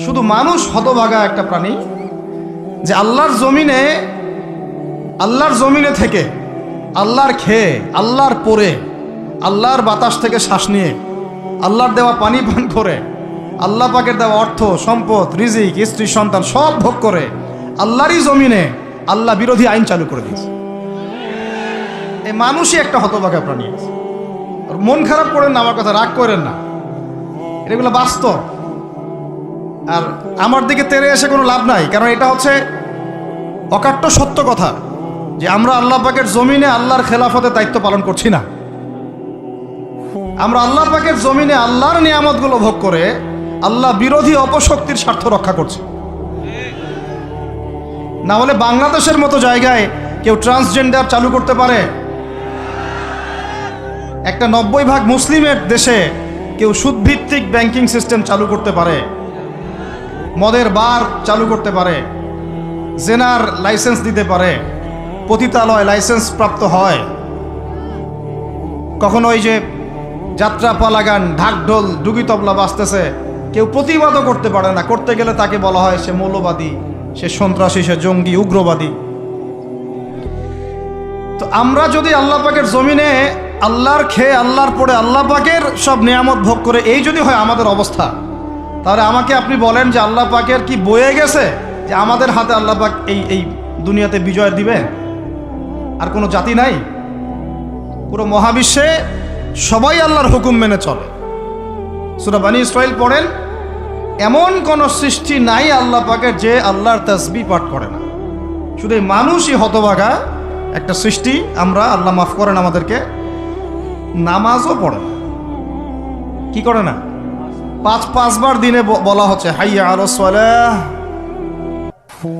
শুধু মানুষ হতভাগা একটা প্রাণী যে আল্লাহর জমিনে থেকে, আল্লাহর খেয়ে, আল্লাহর পরে, আল্লাহর বাতাস থেকে শ্বাস নিয়ে, আল্লাহর দেওয়া পানি পান করে, আল্লাহ পাকের দেওয়া অর্থ সম্পদ রিজিক স্ত্রী সন্তান সব ভোগ করে আল্লাহরই জমিনে আল্লাহ বিরোধী আইন চালু করে দিয়েছে। এই মানুষই একটা হতভাগা প্রাণী। মন খারাপ করেন না, আমার কথা রাগ করেন না, এগুলো বাস্তব। আর আমার দিকে তেড়ে এসে কোনো লাভ নাই, কারণ এটা হচ্ছে অকাট্য সত্য কথা যে আমরা আল্লাহ পাকের জমিনে আল্লাহর খেলাফতে দায়িত্ব পালন করছি না। আমরা আল্লাহ পাকের জমিনে আল্লাহর নিয়ামতগুলো ভোগ করে আল্লাহ বিরোধী অপশক্তির স্বার্থ রক্ষা করছে। না হলে বাংলাদেশের মতো জায়গায় কেউ ট্রান্সজেন্ডার চালু করতে পারে? একটা 90% মুসলিমের দেশে কেউ সুদভিত্তিক ব্যাংকিং সিস্টেম চালু করতে পারে, মদের বার চালু করতে পারে, জেনার লাইসেন্স দিতে পারে, পতিতালয় লাইসেন্স প্রাপ্ত হয়, কখনো ওই যে যাত্রা পালাগান ঢাকঢোল ডুগি তবলা বাজতেছে, কেউ প্রতিবাদও করতে পারে না। করতে গেলে তাকে বলা হয় সে মৌলবাদী, সে সন্ত্রাসী, সে জঙ্গি, উগ্রবাদী। তো আমরা যদি আল্লাহ পাকের জমিনে আল্লাহর খেয়ে, আল্লাহর পড়ে, আল্লাহ পাকের সব নিয়ামত ভোগ করে এই যদি হয় আমাদের অবস্থা, তাহলে আমাকে আপনি বলেন যে আল্লাহ পাকের কি বয়ে গেছে যে আমাদের হাতে আল্লাহ পাক এই দুনিয়াতে বিজয় দিবে? আর কোনো জাতি নাই? পুরো মহাবিশ্বে সবাই আল্লাহর হুকুম মেনে চলে। সূরা বনী ইসরাঈল পড়েন, এমন কোন সৃষ্টি নাই আল্লাহ পাকের যে আল্লাহর তাসবিহ পাঠ করে না। শুধু এই মানুষই হতভাগা একটা সৃষ্টি। আমরা, আল্লাহ মাফ করেন আমাদেরকে, নামাজও পড়ে না। কি করে না? পাঁচবার দিনে বলা হচ্ছে হাইয়া আলাস সালাহ,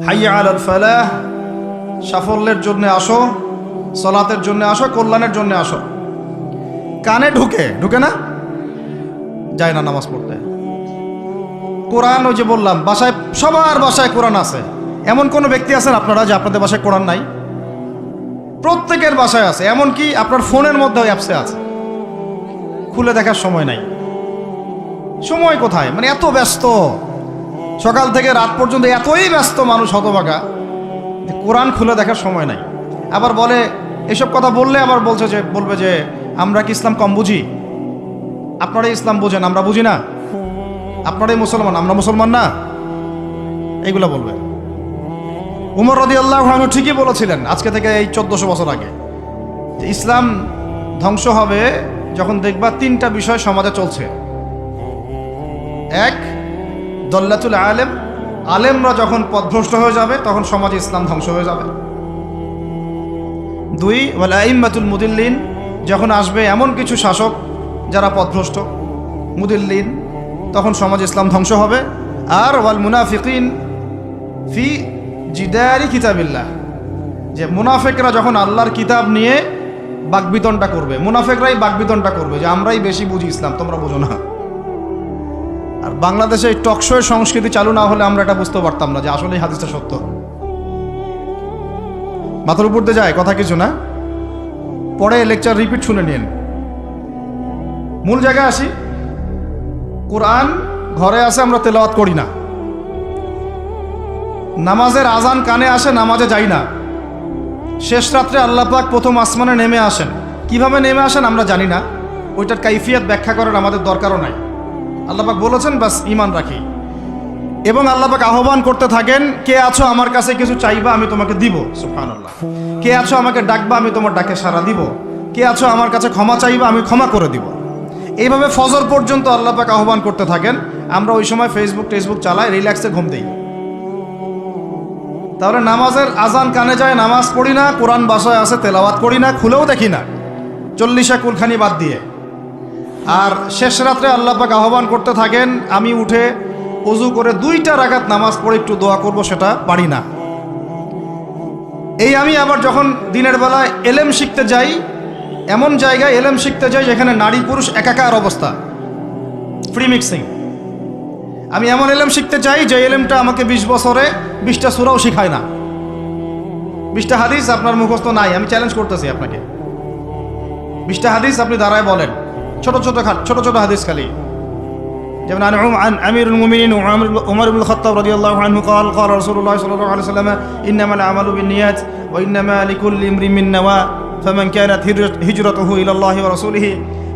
হাইয়া আলাল ফালাহ, সাফল্যের জন্য আসো, সালাতের জন্য আসো, কল্যাণের জন্য আসো। কানে ঢুকে না, যায় না নামাজ পড়তে। কোরআন, ওই যে বললাম, বাসায়, সবার বাসায় কোরআন আছে। এমন কোনো ব্যক্তি আছেন আপনারা যে আপনাদের বাসায় কোরআন নাই? প্রত্যেকের বাসায় আছে। এমনকি আপনার ফোনের মধ্যে অ্যাপসে আছে, খুলে দেখার সময় নাই। সময় কোথায়? মানে এত ব্যস্ত, সকাল থেকে রাত পর্যন্ত এতই ব্যস্ত মানুষ হতভাগা যে কোরআন খুলে দেখার সময় নাই। আবার বলে, এসব কথা বললে আবার বলবে যে আমরা কি ইসলাম কম বুঝি? আপনারাই ইসলাম বোঝেন, আমরা বুঝি না। আপনারাই মুসলমান, আমরা মুসলমান না, এইগুলা বলবে। উমর রাদিয়াল্লাহু আনহু ঠিকই বলেছিলেন আজকে থেকে এই 1400 বছর আগে, যে ইসলাম ধ্বংস হবে যখন দেখবা তিনটা বিষয় সমাজে চলছে। এক, দল্লাতুল আলেম, আলেমরা যখন পথভ্রষ্ট হয়ে যাবে তখন সমাজে ইসলাম ধ্বংস হয়ে যাবে। দুই, ওয়াল আইম্মাতুল মুদিল্লিন, যখন আসবে এমন কিছু শাসক যারা পথভ্রষ্ট, মুদিল্লিন, তখন সমাজ ইসলাম ধ্বংস হবে। আর ওয়াল মুনাফিকিন ফি জিদারি কিতাবিল্লাহ, যে মুনাফিকরা যখন আল্লাহর কিতাব নিয়ে বাকবিতণ্ডা করবে, মুনাফিকরাই বাকবিতণ্ডা করবে যে আমরাই বেশি বুঝি ইসলাম, তোমরা বোঝো না। আর বাংলাদেশে এই টকশোয়ের সংস্কৃতি চালু না হলে আমরা এটা বুঝতে পারতাম না যে আসলে হাদিসটা সত্য। মাথার উপর দিয়ে যায় কথা কিছু না, পরে লেকচার রিপিট শুনে নিন। মূল জায়গায় আসি। কোরআন ঘরে আসে, আমরা তেলাওয়াত করি না। নামাজের আজান কানে আসে, নামাজে যাই না। শেষ রাত্রে আল্লাহ পাক প্রথম আসমানে নেমে আসেন। কিভাবে নেমে আসেন আমরা জানি না, ওইটার কাইফিয়াত ব্যাখ্যা করার আমাদের দরকারও নাই। আল্লাহ পাক বলেছেন, বাস ঈমান রাখি। এবং আল্লাহ পাক আহ্বান করতে থাকেন, কে আছো আমার কাছে কিছু চাইবা, আমি তোমাকে দিব। সুবহানাল্লাহ। কে আছো আমাকে ডাকবা, আমি তোমার ডাকে সাড়া দিব। কে আছো আমার কাছে ক্ষমা চাইবা, আমি ক্ষমা করে দিব। এইভাবে ফজর পর্যন্ত আল্লাহ পাক আহ্বান করতে থাকেন। আমরা ওই সময় টেসবুক চালাই, রিল্যাক্সে ঘুম দিই। তাহলে নামাজের আজান কানে যায়, নামাজ পড়ি না, কোরআন বাসায় আছে, তেলাওয়াত করি না, খুলেও দেখি না, 40 কুলখানি বাদ দিয়ে। আর শেষ রাত্রে আল্লাহ পাক আহ্বান করতে থাকেন, আমি উঠে ওযু করে 2টা রাকাত নামাজ পড়ে একটু দোয়া করব, সেটা পারি না। এই আমি আবার যখন দিনের বেলায় এলেম শিখতে যাই, এমন জায়গায় এলেম শিখতে যাই যেখানে নারী পুরুষ একাকার অবস্থা, ফ্রি মিক্সিং। আমি এমন এলেম শিখতে চাই যে এলেমটা আমাকে 20 বছরে 20টা সূরাও শিখায় না। 20টা হাদিস আপনার মুখস্থ নাই, আমি চ্যালেঞ্জ করতেছি আপনাকে। 20টা হাদিস আপনি দাঁড়ায় বলেন, ছোট ছোট হাদিস খালি। যেমন عن أمير المؤمنين عمر بن الخطاب رضي الله عنه قال قال رسول الله صلى الله عليه وسلم إنما الأعمال بالنيات وإنما لكل امرئ من نوى فمن كانت هجرته إلى الله ورسوله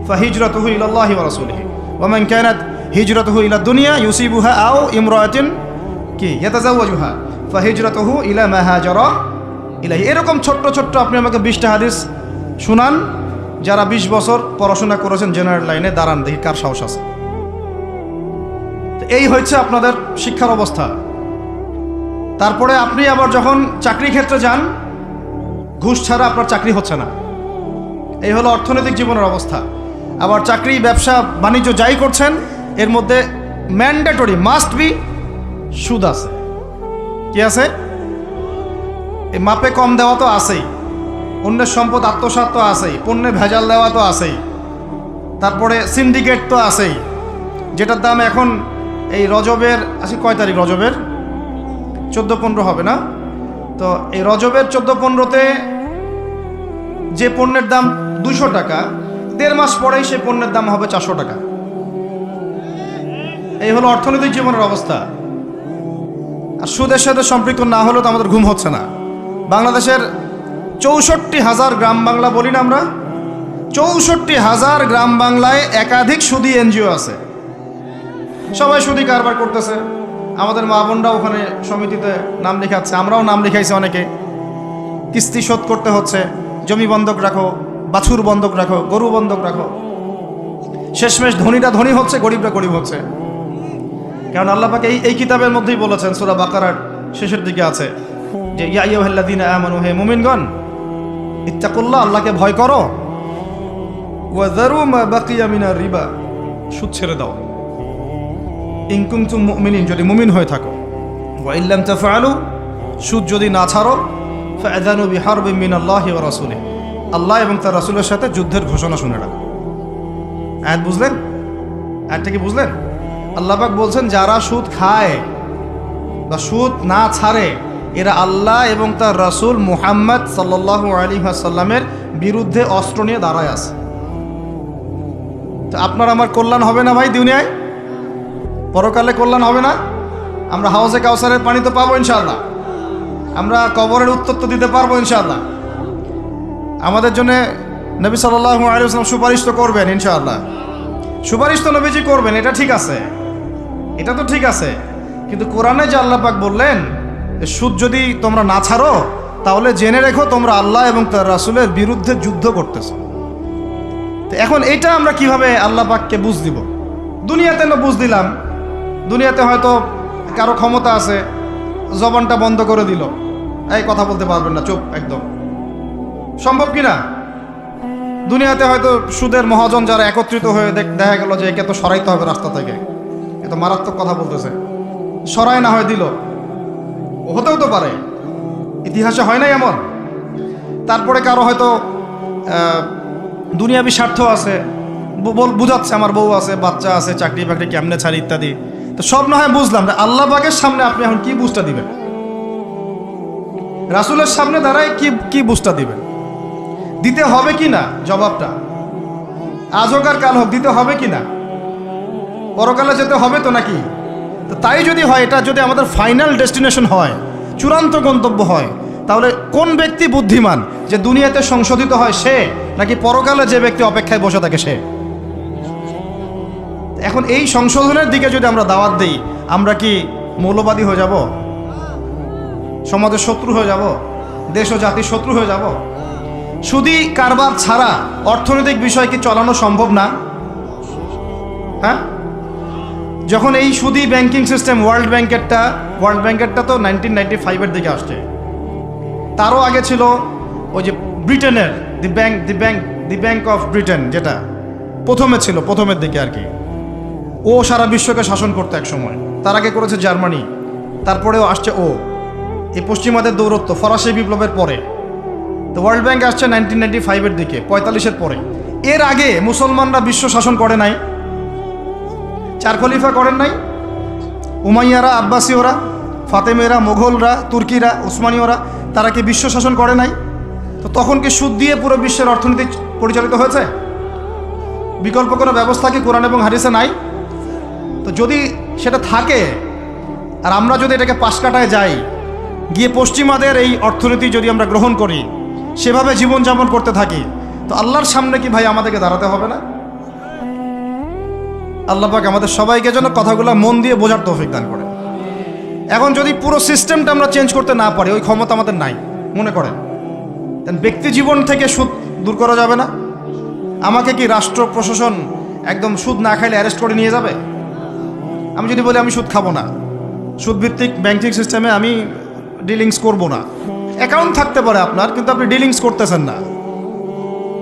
فهجرته إلى الله ورسوله ومن كانت هجرته إلى الدنيا يصيبها أو امرأة يتزوجها فهجرته إلى ما هاجر إليه এরকম ছোট্ট ছোট্ট আপনি আমাকে 20টা হাদিস শুনান যারা 20 বছর পড়াশোনা করেছেন জেনারেল লাইনে, দাঁড়ান দেখি কার সাহস আছে। এই হচ্ছে আপনাদের শিক্ষার অবস্থা। তারপরে আপনি আবার যখন চাকরি ক্ষেত্রে যান, ঘুষ ছাড়া আপনার চাকরি হচ্ছে না। এই হলো অর্থনৈতিক জীবনের অবস্থা। আবার চাকরি, ব্যবসা, বাণিজ্য যাই করছেন, এর মধ্যে ম্যান্ডেটরি মাস্ট বি সুদ আছে। কি আছে? এই মাপে কম দেওয়া তো আছেই, অন্যের সম্পদ আত্মসাৎ তো আছেই, পণ্যে ভেজাল দেওয়া তো আছেই, তারপরে সিন্ডিকেট তো আছেই, যেটার দাম এখন এই রজবের কয় তারিখ? রজবের 14-15 হবে না? তো এই রজবের 14-15-তে যে পণ্যের দাম 200 টাকা, 1.5 মাস পরেই সেই পণ্যের দাম হবে 400 টাকা। এই হলো অর্থনৈতিক জীবনের অবস্থা। আর সুদের সাথে সম্পৃক্ত না হলেও তো আমাদের ঘুম হচ্ছে না। বাংলাদেশের 64,000 গ্রাম বাংলা বলি না আমরা, 64,000 গ্রাম বাংলায় একাধিক সুদী এনজিও আছে। সবাই সুদী কারবার করতেছে। আমাদের মা বোনরাও ওখানে সমিতিতে নাম লেখাচ্ছে, আমরাও নাম লেখাইছি অনেকে। কিস্তি শোধ করতে হচ্ছে, জমি বন্ধক রাখো, বাছুর বন্ধক রাখো, গরু বন্ধক রাখো। শেষমেশ ধনীরা ধনী হচ্ছে, গরিবরা গরিব হচ্ছে। কারণ আল্লাহ পাক এই কিতাবের মধ্যেই বলেছেন, সূরা বাকারার শেষের দিকে আছে যে ইয়া আইয়ুহাল্লাযীনা আমানু, হে মুমিনগণ, ইত্তাকুল্লাহ, আল্লাহকে ভয় করো, ওয়া যারু মা বাকিয়া মিনার রিবা, সুদ ছেড়ে দাও, ইন কুনতুম মুমিনিন, যদি মুমিন হয়ে থাকো, ওয়া ইল্লাম তাফআলু, সুদ যদি না ছাড়ো, ফাআযানু বিহারবিন মিনাল্লাহি ওয়া রাসূলিহি, আল্লাহ এবং তার রাসূলের সাথে যুদ্ধের ঘোষণা শুনে রাখো। আয়াত বুঝলেন? আয়াতটা কি বুঝলেন? আল্লাহ পাক বলছেন যারা সুদ খায় বা সুদ না ছাড়ে, এরা আল্লাহ এবং তার রাসূল মুহাম্মদ সাল্লাল্লাহু আলাইহি ওয়াসাল্লামের বিরুদ্ধে অস্ত্র নিয়ে দাঁড়ায় আছে। তো আপনার আমার কল্যাণ হবে না ভাই? দুনিয়ায় পরকালে কল্যাণ হবে না? আমরা হাউজে কাউসারের পানি তো পাবো ইনশাআল্লাহ, আমরা কবরের উত্তর তো দিতে পারবো ইনশাআল্লাহ। আমাদের জন্য নবী সাল্লাল্লাহু আলাইহি ওয়াসাল্লাম সুপারিশ তো করবেন ইনশাআল্লাহ। সুপারিশ তো নবীজি করবেন, এটা ঠিক আছে, এটা তো ঠিক আছে। কিন্তু কোরআনে যে আল্লাহ পাক বললেন সুদ যদি তোমরা না ছাড়ো, তাহলে জেনে রেখো তোমরা আল্লাহ এবং তার রাসূলের বিরুদ্ধে যুদ্ধ করতেছো। তো এখন এইটা আমরা কিভাবে আল্লাহ পাককে বুঝ দিব? দুনিয়াতে না বুঝ দিলাম, দুনিয়াতে হয়তো কারো ক্ষমতা আছে, জবানটা বন্ধ করে দিল, এই কথা বলতে পারবেন না, চুপ একদম। সম্ভব কি না? দুনিয়াতে হয়তো সুদের মহাজন যারা একত্রিত হয়ে দেখা গেল যে একে তো সরাইতে হবে রাস্তা থেকে, এত মারাত্মক কথা বলতেছে, সরাই না হয় দিল, হতেও তো পারে, ইতিহাসে হয় নাই এমন। তারপরে কারো হয়তো দুনিয়াবি স্বার্থ আছে, বুঝাচ্ছে আমার বউ আছে, বাচ্চা আছে, চাকরি বাকরি কেমনে ছাড়ি ইত্যাদি। তো সব না হয় বুঝলাম, আল্লাহ পাকের সামনে আপনি এখন কি বুঝটা দিবেন? রাসূলের সামনে দাঁড়ায় কি বুঝটা দিবেন? দিতে হবে কি না জবাবটা? আজ হোক আর কাল হোক দিতে হবে কি না? পরকালে যেতে হবে তো নাকি? তো তাই যদি হয়, এটা যদি আমাদের ফাইনাল ডেস্টিনেশন হয়, চূড়ান্ত গন্তব্য হয়, তাহলে কোন ব্যক্তি বুদ্ধিমান, যে দুনিয়াতে সংশোধিত হয় সে, নাকি পরকালে যে ব্যক্তি অপেক্ষায় বসে থাকে সে? এখন এই সংশোধনের দিকে যদি আমরা দাওয়াত দিই, আমরা কি মৌলবাদী হয়ে যাব? সমাজের শত্রু হয়ে যাব? দেশ ও জাতির শত্রু হয়ে যাব? সুদী কারবার ছাড়া অর্থনৈতিক বিষয় কি চালানো সম্ভব না? হ্যাঁ, যখন এই সুদী ব্যাংকিং সিস্টেম ওয়ার্ল্ড ব্যাংকেরটা তো 1995-এর দিকে আসছে। তারও আগে ছিল ওই যে ব্রিটেনের দি ব্যাংক অফ ব্রিটেন, যেটা প্রথমে ছিল, প্রথমের দিকে আর কি। ও সারা বিশ্বকে শাসন করতে এক সময়। তার আগে করেছে জার্মানি, তারপরেও আসছে ও। এই পশ্চিমাদের দৌরত্ব ফরাসি বিপ্লবের পরে। তো ওয়ার্ল্ড ব্যাংক আসছে 1995-এর দিকে, 45-এর পরে। এর আগে মুসলমানরা বিশ্ব শাসন করে নাই, 4 খলিফা করেন নাই, উমাইয়ারা, আব্বাসীয়রা, ফাতেমেরা, মোগলরা, তুর্কিরা, উসমানীয়রা, তারা কি বিশ্ব শাসন করে নাই? তো তখন কি সুদ দিয়ে পুরো বিশ্বের অর্থনীতি পরিচালিত হয়েছে? বিকল্প কোনো ব্যবস্থা কি কোরআন এবং হাদিসে নাই? তো তো যদি সেটা থাকে আর আমরা যদি এটাকে পাশ কাটায় যাই, গিয়ে পশ্চিমাদের এই অর্থনীতি যদি আমরা গ্রহণ করি, সেভাবে জীবনযাপন করতে থাকি, তো আল্লাহর সামনে কি ভাই আমাদেরকে দাঁড়াতে হবে না? আল্লাহ পাক আমাদের সবাইকে যেন কথাগুলো মন দিয়ে বোঝার তৌফিক দান করে। এখন যদি পুরো সিস্টেমটা আমরা চেঞ্জ করতে না পারি, ওই ক্ষমতা আমাদের নাই মনে করেন, ব্যক্তি জীবন থেকে সুদ দূর করা যাবে না? আমাকে কি রাষ্ট্র প্রশাসন একদম সুদ না খাইলে অ্যারেস্ট করে নিয়ে যাবে? আমি যদি বলি আমি সুদ খাবো না, সুদভিত্তিক ব্যাংকিং সিস্টেমে আমি ডিলিংস করব না, অ্যাকাউন্ট থাকতে পারে আপনার, কিন্তু আপনি ডিলিংস করতেছেন না,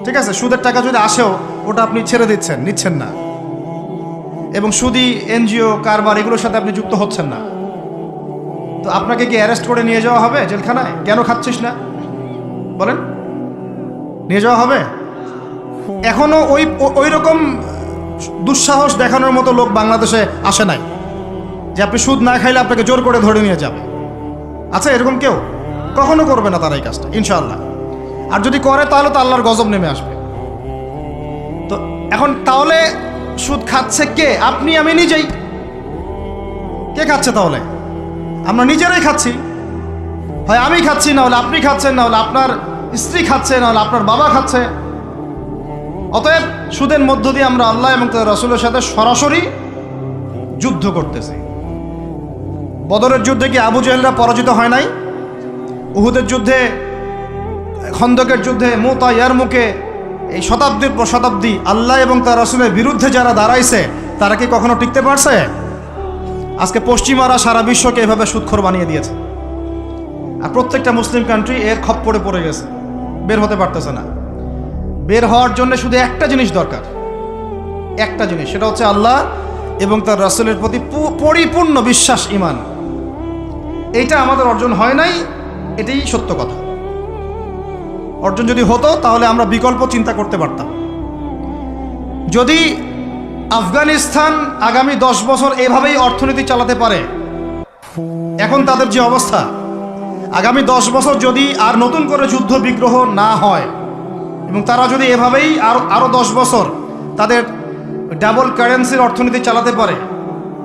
ঠিক আছে? সুদের টাকা যদি আসেও ওটা আপনি ছেড়ে দিচ্ছেন, নিচ্ছেন না, এবং সুদি এনজিও কারবার এগুলোর সাথে আপনি যুক্ত হচ্ছেন না, তো আপনাকে কি অ্যারেস্ট করে নিয়ে যাওয়া হবে জেলখানায়? কেন খাচ্ছিস না বলেন, নিয়ে যাওয়া হবে? এখনো ওই রকম দুঃসাহস দেখানোর মতো লোক বাংলাদেশে আসে নাই যে আপনি সুদ না খাইলে আপনাকে জোর করে ধরে নিয়ে যাবে। আচ্ছা, এরকম কেউ কখনো করবে না তারা এই কাজটা, ইনশাআল্লাহ। আর যদি করে তাহলে তো আল্লাহর গজব নেমে আসবে। তো এখন তাহলে সুদ খাচ্ছে কে? আপনি, আমি নিজেই। কে খাচ্ছে তাহলে? আমরা নিজেরাই খাচ্ছি। হয় আমি খাচ্ছি, না হলে আপনি খাচ্ছেন, না হলে আপনার স্ত্রী খাচ্ছে, না হলে আপনার বাবা খাচ্ছে। অতএব সুদের মধ্য দিয়ে আমরা আল্লাহ এবং তার রাসূলের সাথে সরাসরি যুদ্ধ করতেছি। বদরের যুদ্ধে কি আবু জাহেলরা পরাজিত হয় নাই? উহুদের যুদ্ধে, খন্দকের যুদ্ধে, মুতা, ইয়ারমুকে, এই শতাব্দীর পর শতাব্দী আল্লাহ এবং তার রাসূলের বিরুদ্ধে যারা দাঁড়াইছে তারা কি কখনো টিকতে পারছে? আজকে পশ্চিমারা সারা বিশ্বকে এভাবে সুদখোর বানিয়ে দিয়েছে, আর প্রত্যেকটা মুসলিম কান্ট্রি এর খপ্পরে পড়ে গেছে, বের হতে পারতেছে না। বের হওয়ার জন্য শুধু একটা জিনিস দরকার, একটা জিনিস, সেটা হচ্ছে আল্লাহ এবং তার রাসূলের প্রতি পরিপূর্ণ বিশ্বাস, ঈমান। এইটা আমাদের অর্জন হয় নাই, এটাই সত্য কথা। অর্জন যদি হতো তাহলে আমরা বিকল্প চিন্তা করতে পারতাম। যদি আফগানিস্তান আগামী 10 বছর এভাবেই অর্থনীতি চালাতে পারে, এখন তাদের যে অবস্থা, আগামী 10 বছর যদি আর নতুন করে যুদ্ধ বিগ্রহ না হয় এবং তারা যদি এভাবেই আরো 10 বছর তাদের ডাবল কারেন্সির অর্থনীতি চালাতে পারে,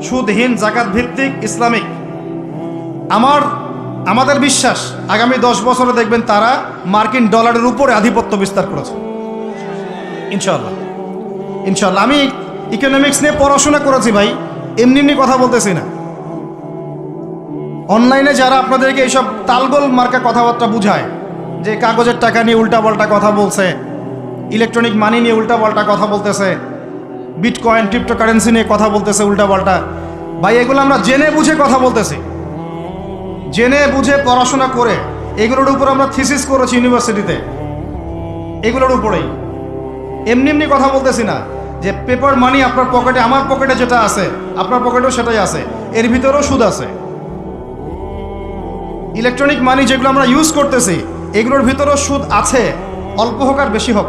সুদহীন, জাকাত ভিত্তিক, ইসলামিক, আমাদের বিশ্বাস আগামী 10 বছরে দেখবেন তারা মার্কিন ডলারের উপরে আধিপত্য বিস্তার করেছে, ইনশাআল্লাহ। ইনশাআল্লাহ। আমি ইকোনমিক্স নিয়ে পড়াশোনা করেছি ভাই, এমনি এমনি কথা বলতেছি না। অনলাইনে যারা আপনাদেরকে এইসব তালগোল মার্কা কথাবার্তা বুঝায়, যে কাগজের টাকা নিয়ে উল্টাপাল্টা কথা বলছে, ইলেকট্রনিক মানি নিয়ে উল্টাপাল্টা কথা বলতেছে, বিটকয়েন, ক্রিপ্টোকারেন্সি নিয়ে কথা বলতেছে উল্টাপাল্টা, ভাই এগুলো আমরা জেনে বুঝে কথা বলতেছি, জেনে বুঝে পড়াশোনা করে এগুলোর উপর আমরা থিসিস করেছি ইউনিভার্সিটিতে, এগুলোর উপরেই। এমনি এমনি কথা বলতেছি না যে পেপার মানি আপনার পকেটে, আমার পকেটে যেটা আছে আপনার পকেটেও সেটাই আছে, এর ভিতরেও সুদ আছে। ইলেকট্রনিক মানি যেগুলো আমরা ইউজ করতেছি এগুলোর ভিতরেও সুদ আছে, অল্প হোক আর বেশি হোক।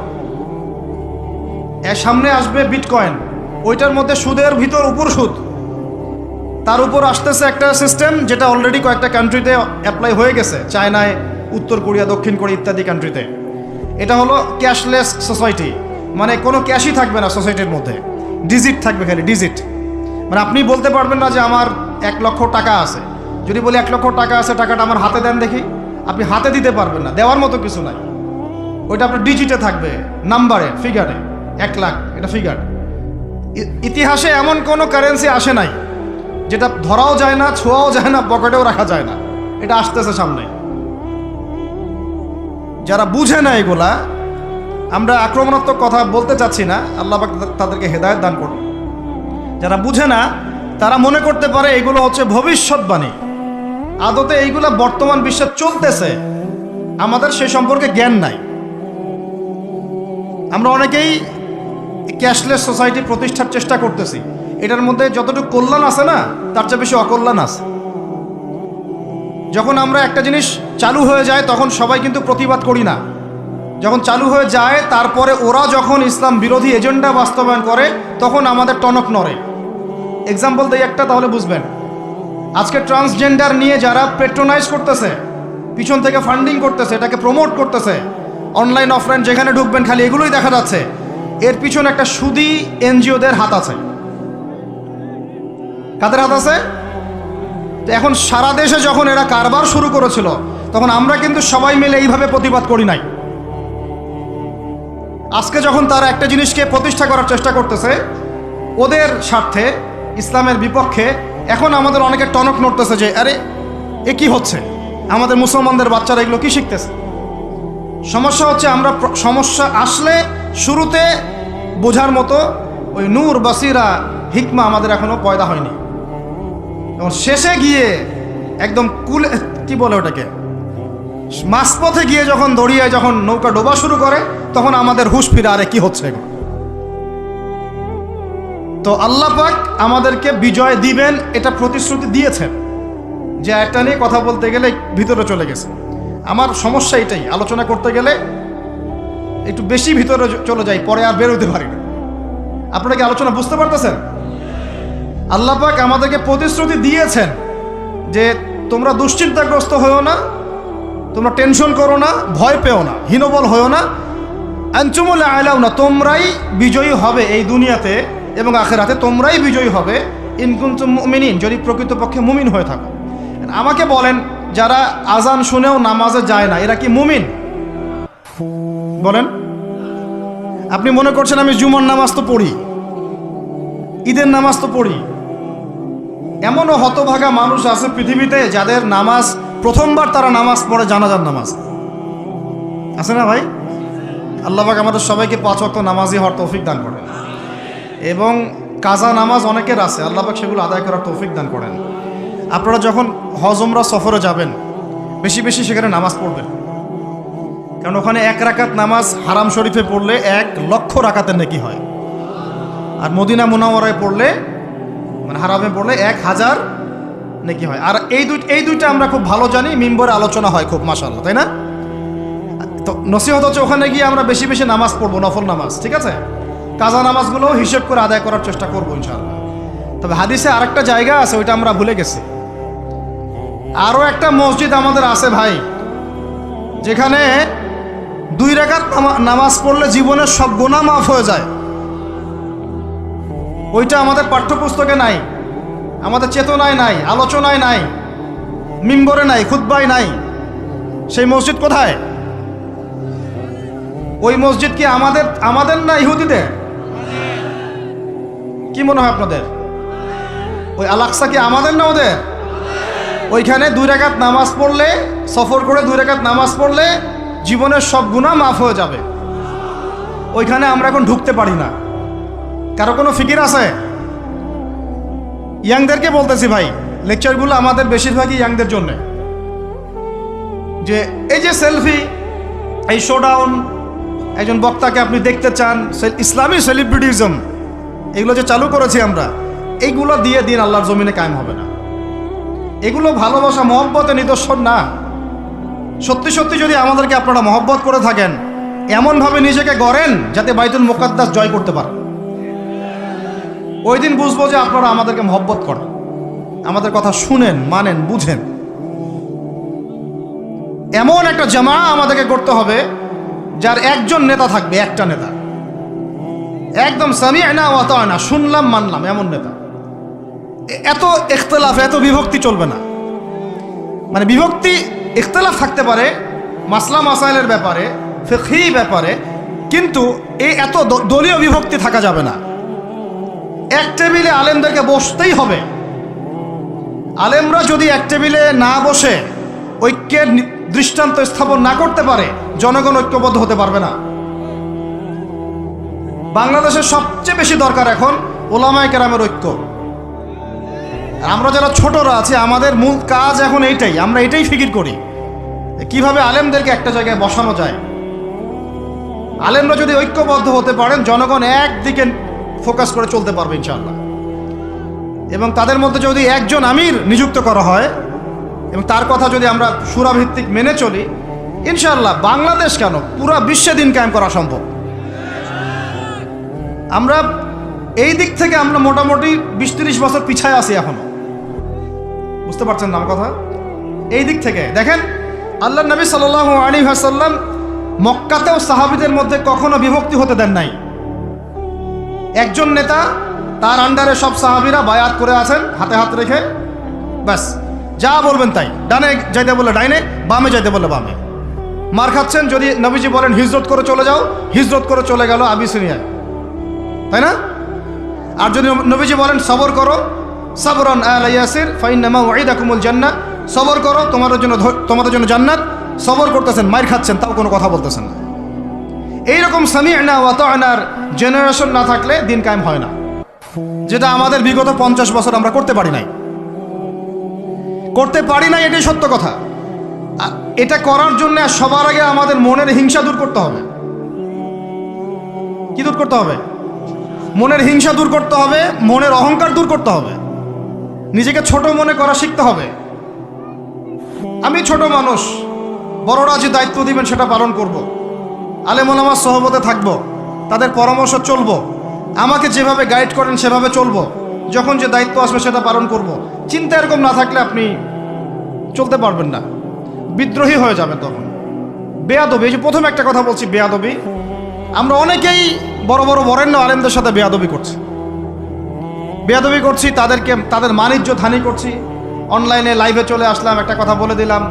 এর সামনে আসবে বিটকয়েন, ওইটার মধ্যে সুদের ভিতর উপর সুদ, তার উপর আসতেছে একটা সিস্টেম যেটা অলরেডি কয়েকটা কান্ট্রিতে অ্যাপ্লাই হয়ে গেছে, চায়নায়, উত্তর কোরিয়া, দক্ষিণ কোরিয়া ইত্যাদি কান্ট্রিতে। এটা হলো ক্যাশলেস সোসাইটি, মানে কোনো ক্যাশই থাকবে না সোসাইটির মধ্যে, ডিজিট থাকবে, খালি ডিজিট। মানে আপনি বলতে পারবেন না যে আমার 1 লক্ষ টাকা আছে, যদি বলি 1 লক্ষ টাকা আছে, টাকাটা আমার হাতে দেন দেখি, আপনি হাতে দিতে পারবেন না, দেওয়ার মতো কিছু নাই। ওইটা আপনার ডিজিটে থাকবে, নাম্বারে, ফিগারে। 1 লাখ এটা ফিগার। ইতিহাসে এমন কোনো কারেন্সি আসে নাই যেটা ধরাও যায় না, ছোঁয়াও যায় না, পকেটেও রাখা যায় না। এটা আসতেছে সামনে। যারা বুঝে না এগুলা, আমরা আক্রমণাত্মক কথা বলতে চাচ্ছি না, আল্লাহ পাক তাদেরকে হেদায়েত দান করুন। যারা বুঝে না তারা মনে করতে পারে এগুলো হচ্ছে ভবিষ্যৎবাণী, আদতে এইগুলা বর্তমান বিশ্বে চলতেছে, আমাদের সে সম্পর্কে জ্ঞান নাই। আমরা অনেকেই ক্যাশলেস সোসাইটি প্রতিষ্ঠার চেষ্টা করতেছি, এটার মধ্যে যতটুকু কল্যাণ আছে না তার চেয়ে বেশি অকল্যাণ আছে। যখন আমরা একটা জিনিস চালু হয়ে যায় তখন সবাই কিন্তু প্রতিবাদ করি না, যখন চালু হয়ে যায় তারপরে ওরা যখন ইসলাম বিরোধী এজেন্ডা বাস্তবায়ন করে তখন আমাদের টনক নড়ে। এক্সাম্পল দেই একটা, তাহলে বুঝবেন। আজকে ট্রান্সজেন্ডার নিয়ে যারা পেট্রোনাইজ করতেছে, পিছন থেকে ফান্ডিং করতেছে, এটাকে প্রমোট করতেছে, অনলাইন অফলাইন যেখানে ঢুকবেন খালি এগুলোই দেখা যাচ্ছে, এর পিছনে একটা সুদী এনজিওদের হাত আছে। কাদের হাত আছে? তো এখন সারা দেশে যখন এরা কারবার শুরু করেছিল তখন আমরা কিন্তু সবাই মিলে এইভাবে প্রতিবাদ করি নাই। আজকে যখন তারা একটা জিনিসকে প্রতিষ্ঠা করার চেষ্টা করতেছে ওদের স্বার্থে, ইসলামের বিপক্ষে, এখন আমাদের অনেকে টনক নড়তেছে যে আরে এ কি হচ্ছে, আমাদের মুসলমানদের বাচ্চারা এগুলো কি শিখতেছে। সমস্যা হচ্ছে আমরা সমস্যা আসলে শুরুতে বোঝার মতো ওই নূর, বাসিরা, হিকমা আমাদের এখনো পয়দা হয়নি। এবং শেষে গিয়ে একদম কুলে, কি বলে ওটাকে, মাঝপথে গিয়ে যখন দড়িয়ে যখন নৌকা ডোবা শুরু করে তখন আমাদের হুঁশ ফিরে আরে কি হচ্ছে। তো আল্লাহ পাক আমাদেরকে বিজয় দিবেন এটা প্রতিশ্রুতি দিয়েছেন, যে একটা নিয়ে কথা বলতে গেলে ভিতরে চলে গেছে। আমার সমস্যা এটাই, আলোচনা করতে গেলে একটু বেশি ভিতরে চলে যাই, পরে আর বেরোতে পারি না। আপনারা কি আলোচনা বুঝতে পারতেছেন? আল্লাহ পাক আমাদেরকে প্রতিশ্রুতি দিয়েছেন যে তোমরা দুশ্চিন্তাগ্রস্ত হয়েও না, তোমরা টেনশন করো না, ভয় পেও না, হীনবল হয়েও না, আনতুমুল আ'লাউনা, তোমরাই বিজয়ী হবে এই দুনিয়াতে এবং আখিরাতে, তোমরাই বিজয়ী হবে ইন কুনতুম মুমিনিন, যদি প্রকৃতপক্ষে মুমিন হয়ে থাকো। আমাকে বলেন, যারা আজান শুনেও নামাজে যায় না এরা কি মুমিন? বলেন। আপনি মনে করছেন আমি জুমার নামাজ তো পড়ি, ঈদের নামাজ তো পড়ি। এমনও হতভাগা মানুষ আছে পৃথিবীতে যাদের নামাজ প্রথমবার তারা নামাজ পড়ে জানাজার নামাজ, আছে না ভাই? আল্লাহ পাক আমাদের সবাইকে 5 ওয়াক্ত নামাজি হওয়ার তৌফিক দান করেন, এবং কাজা নামাজ অনেকের আছে, আল্লাহ পাক সেগুলো আদায় করার তৌফিক দান করেন। আপনারা যখন হজ উমরা সফরে যাবেন বেশি বেশি সেখানে নামাজ পড়বেন, কারণ ওখানে 1 রাকাত নামাজ হারাম শরীফে পড়লে 1 লক্ষ রাকাতের নেকি হয়, আর মদিনা মুনাওয়ারায় পড়লে, মানে হারামে পড়লে 1000 নেকি হয়। আর এই দুইটা আমরা খুব ভালো জানি, মিম্বরে আলোচনা হয় খুব, মাশাআল্লাহ, তাই না? তো নসিহত হচ্ছে ওখানে গিয়ে আমরা বেশি বেশি নামাজ পড়বো, নফল নামাজ, ঠিক আছে? কাজা নামাজগুলোও হিসেব করে আদায় করার চেষ্টা করবো ইনশাআল্লাহ। তবে হাদিসে আরেকটা জায়গা আছে, ওইটা আমরা ভুলে গেছি। আরও একটা মসজিদ আমাদের আছে ভাই, যেখানে 2 রাকাত নামাজ পড়লে জীবনের সব গুনাহ মাফ হয়ে যায়। ওইটা আমাদের পাঠ্যপুস্তকে নাই, আমাদের চেতনায় নাই, আলোচনায় নাই, মিম্বরে নাই, খুতবায় নাই। সেই মসজিদ কোথায়? ওই মসজিদ কি আমাদের না ইহুদিদের? কি মনে হয় আপনাদের? ওই আল-আকসা কি আমাদের না ওদের? ওইখানে 2 রাকাত নামাজ পড়লে, সফর করে 2 রাকাত নামাজ পড়লে জীবনের সব গুনাহ মাফ হয়ে যাবে। ওইখানে আমরা এখন ঢুকতে পারি না। কারো কোনো ফিকির আছে? ইয়াংদেরকে বলতেছি ভাই, লেকচারগুলো আমাদের বেশিরভাগই ইয়াংদের জন্য। যে এই যে সেলফি, এই শোডাউন, একজন বক্তাকে আপনি দেখতে চান, ইসলামী সেলিব্রিটিজম, এগুলো যে চালু করেছি আমরা, এইগুলো দিয়ে দিন আল্লাহর জমিনে কায়েম হবে না। এগুলো ভালোবাসা মহব্বতের নিদর্শন না। সত্যি সত্যি যদি আমাদেরকে আপনারা মহব্বত করে থাকেন, এমনভাবে নিজেকে গড়েন যাতে বাইতুল মুকাদ্দাস জয় করতে পারেন। ওই দিন বুঝবো যে আপনারা আমাদেরকে মহব্বত করেন, আমাদের কথা শুনেন, মানেন, বুঝেন। এমন একটা জামা আমাদেরকে করতে হবে যার একজন নেতা থাকবে, একটা নেতা, একদম সামি'না ওয়া আতা'না, শুনলাম মানলাম, এমন নেতা। এত ইখতিলাফ, এত বিভক্তি চলবে না। মানে বিভক্তি, ইখতিলাফ থাকতে পারে মাসলা মাসাইলের ব্যাপারে, ফিকহি ব্যাপারে, কিন্তু এই এত দলীয় বিভক্তি থাকা যাবে না। এক টেবিলে আলেমদেরকে বসতেই হবে। আলেমরা যদি এক টেবিলে না বসে ঐক্যের দৃষ্টান্ত স্থাপন না করতে পারে, জনগণ ঐক্যবদ্ধ হতে পারবে না। বাংলাদেশের সবচেয়ে বেশি দরকার এখন ওলামায়ে কেরামের ঐক্য। আমরা যারা ছোটরা আছি, আমাদের মূল কাজ এখন এইটাই, আমরা এটাই ফিকির করি কিভাবে আলেমদেরকে একটা জায়গায় বসানো যায়। আলেমরা যদি ঐক্যবদ্ধ হতে পারেন, জনগণ একদিকে ফোকাস করে চলতে পারবে ইনশাআল্লাহ। এবং তাদের মধ্যে যদি একজন আমির নিযুক্ত করা হয় এবং তার কথা যদি আমরা সূরাভিত্তিক মেনে চলি, ইনশাআল্লাহ বাংলাদেশ কেন, পুরা বিশ্বে দিন কায়েম করা সম্ভব। আমরা এই দিক থেকে আমরা মোটামুটি 20-30 বছর পিছায় আছি এখনো, বুঝতে পারছেন না আমার কথা? এই দিক থেকে দেখেন, আল্লাহর নবী সাল্লাল্লাহু আলাইহি ওয়াসাল্লাম মক্কাতেও সাহাবীদের মধ্যে কখনো বিভক্তি হতে দেন নাই। একজন নেতা তার আন্ডারে সব সাহাবীরা বায়াত করে আছেন হাতে হাত রেখে, ব্যাস যা বলবেন তাই, ডানে যাইতে বললে ডাইনে, বামে যাইতে বললে বামে। মার খাচ্ছেন, যদি নবীজি বলেন হিজরত করে চলে যাও, হিজরত করে চলে গেল আবিসিনিয়ায়, তাই না? আর যদি নবীজি বলেন সবর করো, সাবরান আলা ইয়াসির ফাইন্নামা ওয়াইদাকুমুল জান্নাহ, সবর করো তোমাদের জন্য জান্নাত, সবর করতেছেন, মার খাচ্ছেন, তাও কোনো কথা বলতেছেন না। এইরকম সামি'না ওয়া তা'নার জেনারেশন না থাকলে দিন কায়েম হয় না, যেটা আমাদের বিগত 50 বছর আমরা করতে পারি নাই, এটাই সত্য কথা। এটা করার জন্য সবার আগে আমাদের মনের হিংসা দূর করতে হবে। কি দূর করতে হবে? মনের হিংসা দূর করতে হবে, মনের অহংকার দূর করতে হবে, নিজেকে ছোট মনে করা শিখতে হবে। আমি ছোট মানুষ, বড়রা যে দায়িত্ব দিবেন সেটা পালন করব, আলেম ওলামার সহবতে থাকব, তাদের পরামর্শ চলব, আমাকে যেভাবে গাইড করেন সেভাবে চলব, যখন যে দায়িত্ব আসবে সেটা পালন করব। চিন্তা এরকম না থাকলে আপনি চলতে পারবেন না, বিদ্রোহী হয়ে যাবেন তখন। বেয়াদবি, এই যে প্রথম একটা কথা বলছি, বেয়াদবি। আমরা অনেকেই বড় বড় বরেণ্য আলেমদের সাথে বেয়াদবি করছি, তাদের মানিজ্য হানি করছি। অনলাইনে লাইভে চলে আসলাম, একটা কথা বলে দিলাম,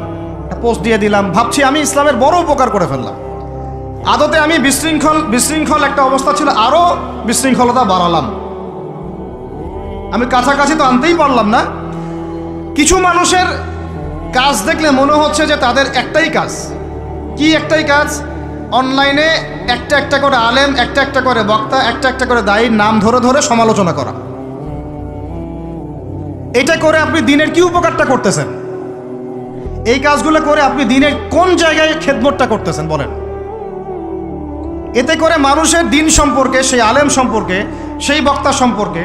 একটা পোস্ট দিয়ে দিলাম, ভাবছি আমি ইসলামের বড় উপকার করে ফেললাম। আদতে আমি বিশৃঙ্খল একটা অবস্থা ছিল, আরো বিশৃঙ্খলতা বাড়ালাম। আমি কাছাকাছি তো আনতেই পারলাম না। কিছু মানুষের কাজ দেখলে মনে হচ্ছে যে তাদের একটাই কাজ। কি একটাই কাজ? অনলাইনে একটা একটা করে আলেম, একটা একটা করে বক্তা, একটা একটা করে দায়ীর নাম ধরে ধরে সমালোচনা করা। এটা করে আপনি দিনের কি উপকারটা করতেছেন? এই কাজগুলো করে আপনি দিনের কোন জায়গায় খেদমতটা করতেছেন বলেন? এতে করে মানুষের দিন সম্পর্কে, সেই আলেম সম্পর্কে, সেই বক্তা সম্পর্কে,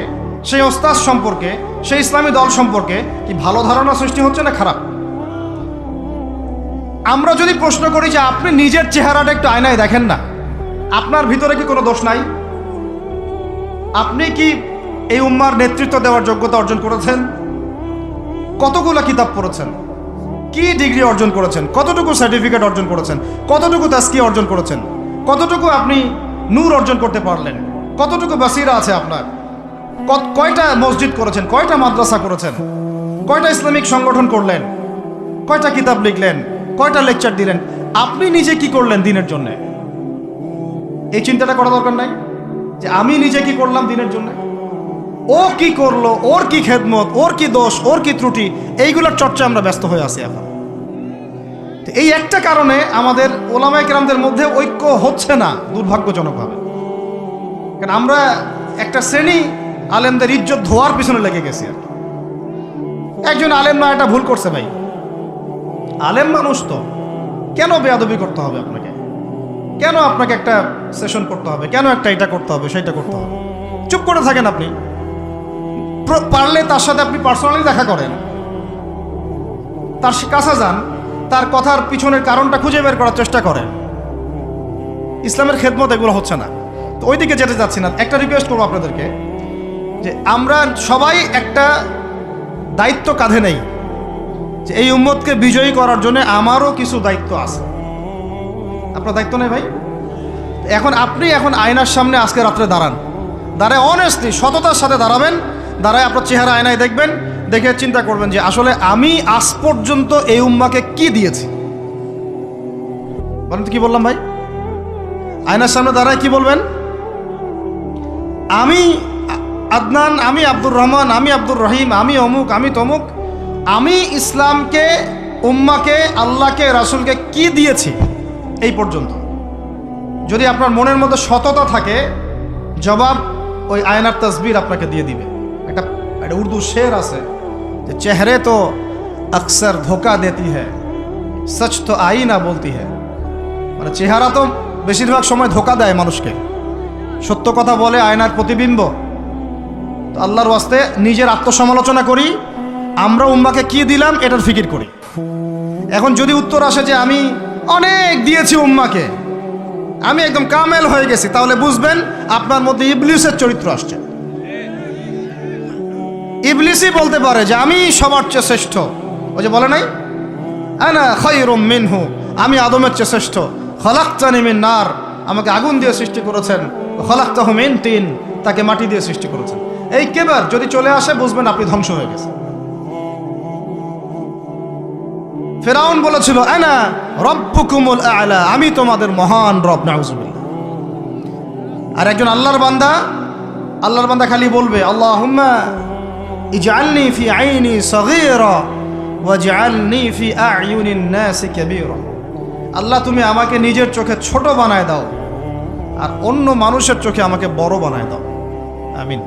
সেই ওস্তাদ সম্পর্কে, সেই ইসলামী দল সম্পর্কে কি ভালো ধারণা সৃষ্টি হচ্ছে না খারাপ? আমরা যদি প্রশ্ন করি যে আপনি নিজের চেহারাটা একটু আয়নায় দেখেন না, আপনার ভিতরে কি কোনো দোষ নাই? আপনি কি এই উম্মার নেতৃত্ব দেওয়ার যোগ্যতা অর্জন করেছেন? কতগুলো কিতাব পড়েছেন? কি ডিগ্রি অর্জন করেছেন? কতটুকু সার্টিফিকেট অর্জন করেছেন? কতটুকু তাসকিয়া অর্জন করেছেন? কতটুকু আপনি নূর অর্জন করতে পারলেন? কতটুকু বাসিরা আছে আপনার? কয়টা মসজিদ করেছেন? কয়টা মাদ্রাসা করেছেন? কয়টা ইসলামিক সংগঠন করলেন? কয়টা কিতাব লিখলেন? কয়টা লেকচার দিলেন? আপনি নিজে কি করলেন দিনের জন্য? এই চিন্তাটা করা দরকার নাই যে আমি নিজে কি করলাম দিনের জন্য, ও কি করলো, ওর কি খেদমত, ওর কি দোষ, ওর কি ত্রুটি, এইগুলোর চর্চা আমরা ব্যস্ত হয়ে আছি এখন। এই একটা কারণে আমাদের ওলামায়ে কেরামদের মধ্যে ঐক্য হচ্ছে না, দুর্ভাগ্যজনকভাবে। কারণ আমরা একটা শ্রেণী আলেমদের ইজ্জত ধোয়ার পিছনে লেগে গেছি আর কি। একজন আলেম না, এটা ভুল করছে ভাই, আলেম মানুষ তো, কেন বেয়াদবি করতে হবে আপনাকে? কেন আপনাকে একটা সেশন করতে হবে? কেন একটা এটা করতে হবে, সেটা করতে হবে? চুপ করে থাকেন আপনি। পারলে তার সাথে আপনি পার্সোনালি দেখা করেন, তার কাছে যান, তার কথার পিছনের কারণটা খুঁজে বের করার চেষ্টা করেন। ইসলামের খেদমত এগুলো হচ্ছে না, তো ওইদিকে যেতে যাচ্ছি না। একটা রিকোয়েস্ট করবো আপনাদেরকে যে আমরা সবাই একটা দায়িত্ব কাঁধে নেই, যে এই উম্মতকে বিজয়ী করার জন্য আমারও কিছু দায়িত্ব আছে। আপনার দায়িত্ব নেই ভাই? এখন আয়নার সামনে আজকে রাত্রে দাঁড়ায় অনেস্টলি সততার সাথে দাঁড়াবেন, দাঁড়ায় আপনার চেহারা আয়নায় দেখবেন, দেখে চিন্তা করবেন যে আসলে আমি আজ পর্যন্ত এই উম্মাকে কি দিয়েছি। বলেন তো কি বললাম ভাই? আয়নার সামনে দাঁড়ায় কি বলবেন? আমি আদনান, আমি আব্দুর রহমান, আমি আব্দুর রহিম, আমি অমুক, আমি তমুক, আমি ইসলামকে, উম্মাকে, আল্লাহকে, রাসূলকে কি দিয়েছি এই পর্যন্ত। যদি আপনার মনের মধ্যে সততা থাকে, জবাব ওই আয়নার তসবির আপনাকে দিয়ে দিবে। একটা উর্দু শের আছে যে চেহারে তো আকসর ধোকা দেতি হ্যায়, সচ তো আইনা বলতি হ্যায়। মানে চেহারা তো বেশিরভাগ সময় ধোকা দেয় মানুষকে, সত্য কথা বলে আয়নার প্রতিবিম্ব। তো আল্লাহর ওয়াস্তে নিজের আত্মসমালোচনা করি, আমরা উম্মাকে কি দিলাম এটার ফিকির করি। এখন যদি উত্তর আসে যে আমি অনেক দিয়েছি উম্মাকে, আমি একদম কামেল হয়ে গেছি, তাহলে বুঝবেন আপনার মধ্যে ইবলিসের চরিত্র আসছে। ইবলিসই বলতে পারে যে আমি সবার চেয়ে শ্রেষ্ঠ। ওই যে বলে নাই, আনা খায়রুম মিনহু, আমি আদমের চেয়ে শ্রেষ্ঠ। খলাকতানি মিন নার, আমাকে আগুন দিয়ে সৃষ্টি করেছেন। খলাকতাহু মিন তিন, তাকে মাটি দিয়ে সৃষ্টি করেছেন। এই কেবার যদি চলে আসে বুঝবেন আপনি ধ্বংস হয়ে গেছে। ফেরাউন বলেছিল আনা রব্বুকুমুল আ'লা, আমি তোমাদের মহান রব, নাউজুবিল্লাহ। আর একজন আল্লাহর বান্দা খালি বলবে আল্লাহুম্মা ইজআলনি ফি আইনি সগীরা ওয়াজআলনি ফি আ'য়ুনিন নাসি কাবীরা। আল্লাহ তুমি আমাকে নিজের চোখে ছোট বানায় দাও আর অন্য মানুষের চোখে আমাকে বড় বানায় দাও, আমিন।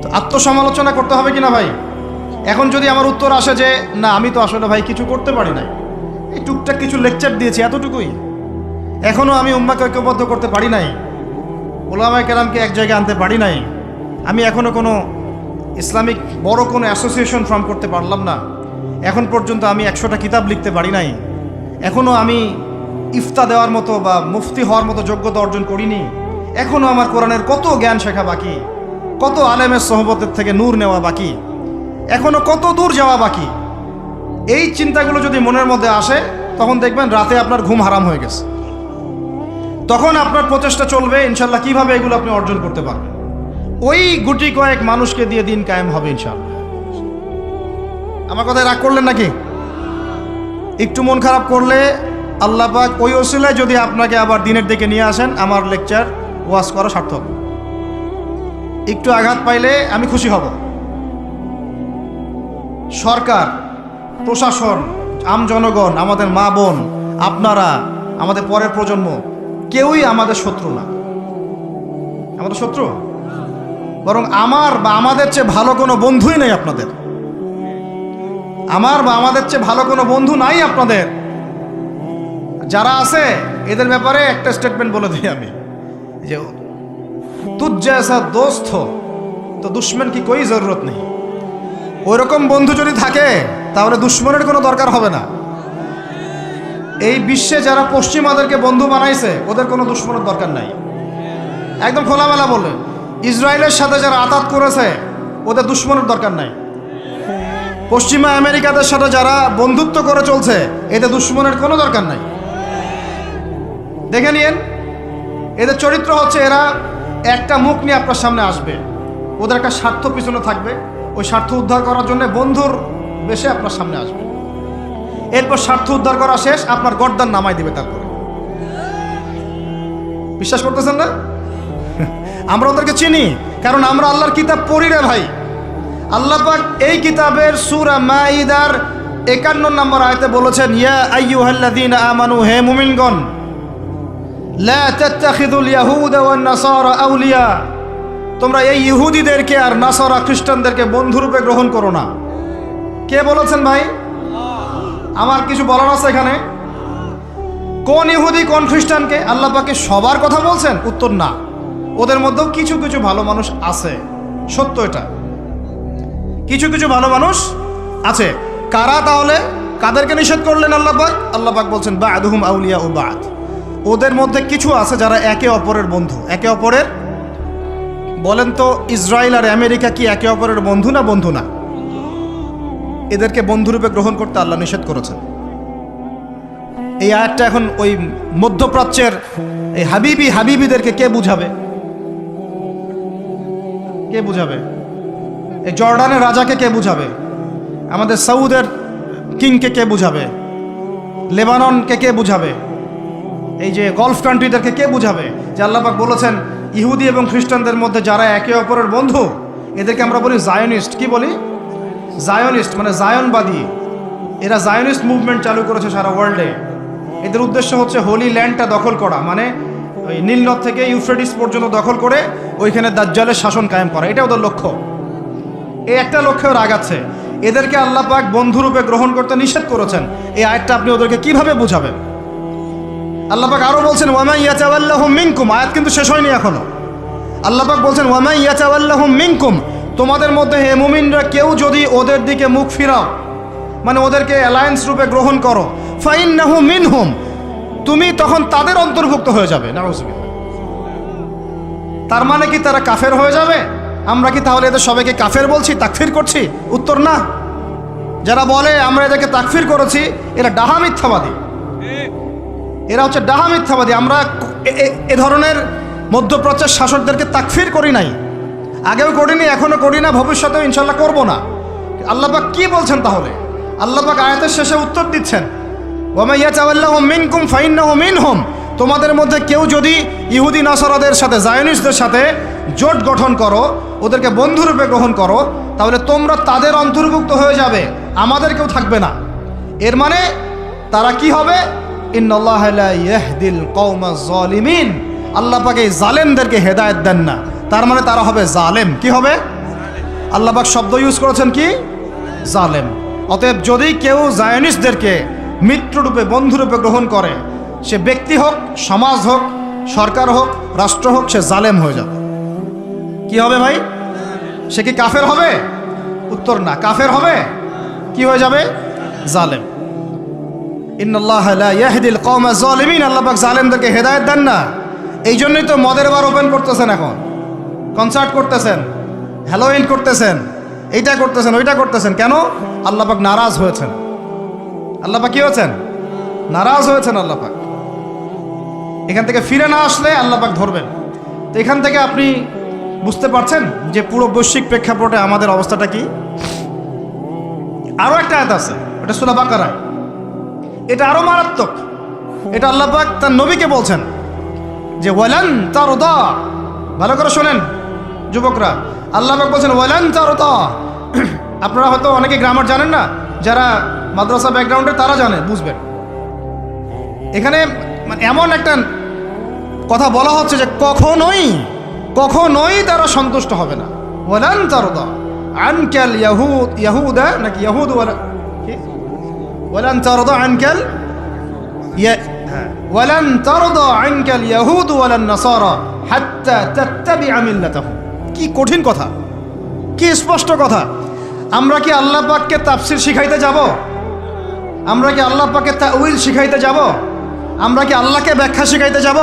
তো আত্মসমালোচনা করতে হবে কিনা ভাই? এখন যদি আমার উত্তর আসে যে না আমি তো আসলে ভাই কিছু করতে পারি নাই, এই টুকটাক কিছু লেকচার দিয়েছি এতটুকুই, এখনও আমি উম্মাকে ঐক্যবদ্ধ করতে পারি নাই, ওলামায়ে কেরামকে এক জায়গায় আনতে পারি নাই, আমি এখনও কোনো ইসলামিক বড় কোনো অ্যাসোসিয়েশন ফর্ম করতে পারলাম না, এখন পর্যন্ত আমি 100টা কিতাব লিখতে পারি নাই, এখনও আমি ইফতা দেওয়ার মতো বা মুফতি হওয়ার মতো যোগ্যতা অর্জন করিনি, এখনও আমার কোরআনের কত জ্ঞান শেখা বাকি, কত আলেমের সোহবতের থেকে নূর নেওয়া বাকি, এখনও কত দূর যাওয়া বাকি। এই চিন্তাগুলো যদি মনের মধ্যে আসে তখন দেখবেন রাতে আপনার ঘুম হারাম হয়ে গেছে। তখন আপনার প্রচেষ্টা চলবে ইনশাল্লাহ কিভাবে এগুলো আপনি অর্জন করতে পারবেন। ওই গুটি কয়েক মানুষকে দিয়ে দিন কায়েম হবে ইনশাল্লাহ। আমার কথায় রাগ করলেন নাকি? একটু মন খারাপ করলে আল্লাহ পাক ওই ওসিলায় যদি আপনাকে আবার দিনের দিকে নিয়ে আসেন, আমার লেকচার ওয়াজ করা সার্থক। একটু আঘাত পাইলে আমি খুশি হব। সরকার, প্রশাসন, জনগণ, আমাদের মা বোন, আপনারা, আমাদের পরের প্রজন্ম, কেউই আমাদের শত্রু না। আমাদের শত্রু বরং আমার বা আমাদের চেয়ে ভালো কোনো বন্ধুই নেই আপনাদের। আমার বা আমাদের চেয়ে ভালো কোনো বন্ধু নাই আপনাদের। যারা আছে এদের ব্যাপারে একটা স্টেটমেন্ট বলে দিই আমি, যে তুঝ জैसा दोस्त हो তো দুশ্মন কি কোই জরুরত নেই। ওইরকম বন্ধু যদি থাকে তাহলে দুশ্মনের কোনো দরকার হবে না। এই বিশ্বে যারা পশ্চিমাদেরকে বন্ধু বানাইছে ওদের কোনো দুশ্মনের দরকার নাই। একদম খোলামেলা বলে, ইসরায়েলের সাথে যারা আতাত করেছে ওদের দুশ্মনের দরকার নাই। পশ্চিমা আমেরিকাদের সাথে যারা বন্ধুত্ব করে চলছে এদের দুশ্মনের কোনো দরকার নাই। দেখে নিয়েন এদের চরিত্র হচ্ছে, এরা একটা মুখ নিয়ে আপনার সামনে আসবে, ওদের একটা স্বার্থ পিছনে থাকবে, ওই স্বার্থ উদ্ধার করার জন্য বন্ধুর বেশে আপনার সামনে আসবে, এরপর স্বার্থ উদ্ধার করা শেষ আপনার গর্দান নামাই দিবে। তারপরে বিশ্বাস করতেছেন না? আমরা ওদেরকে চিনি, কারণ আমরা আল্লাহর কিতাব পড়ি রে ভাই। আল্লাহ পাক এই কিতাবের সূরা মাঈদার 51 নম্বর আয়াতে বলেছেন, ইয়া আইয়ুহাল্লাযীনা আমানু, হে মুমিনগণ, লা তাত্তাখিযুল ইয়াহুদা ওয়ান নাসারা আউলিয়া, তোমরা এই ইহুদিদেরকে আর নাসারা খ্রিস্টানদেরকে বন্ধুরূপে গ্রহণ করো না। কে বলেছেন ভাই? আমার কিছু বলার আছে এখানে? কোন ইহুদি কোন খ্রিস্টানকে? আল্লাহ পাকে সবার কথা বলছেন? উত্তর না, ওদের মধ্যেও কিছু কিছু ভালো মানুষ আছে, সত্য এটা, কিছু কিছু ভালো মানুষ আছে। কারা তাহলে? কাদেরকে নিষেধ করলেন আল্লাহ পাক? আল্লাহ পাক বলছেন বা'দুহুম আউলিয়া ও বা'দ, ওদের মধ্যে কিছু আছে যারা একে অপরের বন্ধু। একে অপরের, বলেন তো ইসরায়েল আর আমেরিকা কি একে অপরের বন্ধু না বন্ধু না? এদেরকে বন্ধুরূপে গ্রহণ করতে আল্লাহ নিষেধ করেছেন। এই আয়াতটা এখন ওই মধ্যপ্রাচ্যের এই হাবিবিদেরকে কে বুঝাবে? কে বুঝাবে? এই জর্ডানের রাজাকে কে বুঝাবে? আমাদের সৌদের কিংকে কে বুঝাবে? লেবাননকে কে বুঝাবে? এই যে গলফ কান্ট্রিদেরকে কে বুঝাবে যে আল্লাহ পাক বলেছেন ইহুদি এবং খ্রিস্টানদের মধ্যে যারা একে অপরের বন্ধু এদেরকে আমরা বলি জায়নিস্ট। কি বলি? জায়নিস্ট, মানে জায়নবাদী। এরা জায়নিস্ট মুভমেন্ট চালু করেছে সারা ওয়ার্ল্ডে। এদের উদ্দেশ্য হচ্ছে হোলি ল্যান্ডটা দখল করা, মানে ওই নীলনদ থেকে ইউফ্রেটিস পর্যন্ত দখল করে ওইখানে দাজ্জালের শাসন কায়েম করা, এটা ওদের লক্ষ্য। এই একটা লক্ষ্যেও আগাচ্ছে। এদেরকে আল্লাহ পাক বন্ধুরূপে গ্রহণ করতে নিষেধ করেছেন। এই আয়াতটা আপনি ওদেরকে কিভাবে বুঝাবেন? আল্লাহ পাক আরো বলছেন ওয়ামা ইয়াতাওয়াল্লাহুম মিনকুম, আয়াত কিন্তু শেষ হয়নি এখনো। আল্লাহ পাক বলছেন ওয়ামা ইয়াতাওয়াল্লাহুম মিনকুম, তোমাদের মধ্যে হে মুমিনরা কেউ যদি ওদের দিকে মুখ ফিরাও, মানে ওদেরকে অ্যালায়েন্স রূপে গ্রহণ করো, ফাইন্নাহু মিনহুম, তুমি তখন তাদের অন্তর্ভুক্ত হয়ে যাবে। নাউযুবিল্লাহ। তার মানে কি তারা কাফের হয়ে যাবে? আমরা কি তাহলে এদের সবাইকে কাফের বলছি, তাকফির করছি? উত্তর না। যারা বলে আমরা এদেরকে তাকফির করেছি এরা ডাহা মিথ্যাবাদী, এরা হচ্ছে ডাহা মিথ্যাবাদী। আমরা এ ধরনের মধ্যপ্রাচ্যের শাসকদেরকে তাকফির করি নাই, আগেও করিনি, এখনো করি না, ভবিষ্যতেও ইনশাল্লাহ করব না। আল্লাহ পাক কি বলছেন তাহলে? আল্লাহ পাক আয়াতের শেষে উত্তর দিচ্ছেন, ওয়া মান ইয়াতাওয়াল্লাহুম মিনকুম ফাইন্নাহু মিনহুম। তোমাদের মধ্যে কেউ যদি ইহুদি নাসারাদের সাথে, জায়নিস্টদের সাথে জোট গঠন করো, ওদেরকে বন্ধুরূপে গ্রহণ করো, তাহলে তোমরা তাদের অন্তর্ভুক্ত হয়ে যাবে, আমাদের কেউ থাকবে না। এর মানে তারা কি হবে? ইন্নাল্লাহা লা ইয়াহদিল কওমাজ জালিমিন। আল্লাহ পাক এই জালেমদেরকে হেদায়েত দেন না, তার মানে তারা হবে জালেম। কি হবে? আল্লাহ পাক শব্দ ইউজ করেছেন কি? জালেম। অতএব যদি কেউ জায়নিস্টদেরকে মিত্ররূপে, বন্ধুরূপে গ্রহণ করে, সে ব্যক্তি হোক, সমাজ হোক, সরকার হোক, রাষ্ট্র হোক, সে জালেম হয়ে যাবে। কি হবে ভাই? সে কি কাফের হবে? উত্তর না। কাফের হবে, কি হয়ে যাবে? জালেম। ইন্নাল্লাহা লা ইয়াহদিল কওমাজ জালিমিন। আল্লাহ পাক জালেমদেরকে হেদায়েত দেন না। এই জন্যই তো মদের বার ওপেন করতেছেন, এখন কনসার্ট করতেছেন, হ্যালোইন করতেছেন, এইটা করতেছেন, ওইটা করতেছেন। কেন? আল্লাহ পাক নারাজ হয়েছেন। আল্লাহ পাক কি হয়েছেন? নারাজ হয়েছেন। আল্লাহ পাক এখান থেকে ফিরে না আসলে আল্লাহ পাক ধরবেন। তো এখান থেকে আপনি বুঝতে পারছেন যে পুরো বৈশ্বিক প্রেক্ষাপটে আমাদের অবস্থাটা কি। আরো একটা আয়াত আছে, এটা সূরা বাকারা, এটা আরো মারাত্মক। এটা আল্লাহ পাক তার নবীকে বলছেন যে ওয়ালান তারদা। ভালো করে শোনেন যুবকরা, আল্লাহ পাক বলছেন ওয়ালান তারদা। আপনারা হয়তো অনেকে গ্রামার জানেন না, যারা মাদ্রাসা ব্যাকগ্রাউন্ডে তারা জানে, বুঝবেন। এখানে এমন একটা কথা বলা হচ্ছে যে কখনোই কখনোই তারা সন্তুষ্ট হবে না। ওয়ালান তারদা আনকাল ইয়াহুদা, নাকি ইয়াহুদ, ওয়ালান তারদা আনকাল ওয়ালান তারদা আনকাল ইয়াহুদ ওয়ালান নাসারা হাত্তা তাত্তাবিআ মিল্লাতাহুম। কি কঠিন কথা, কি স্পষ্ট কথা। আমরা কি আল্লাহ পাককে তাফসীর শিখাইতে যাব? আমরা কি আল্লাহ পাককে তাউইল শিখাইতে যাব? আমরা কি আল্লাহকে ব্যাখ্যা শিখাইতে যাব?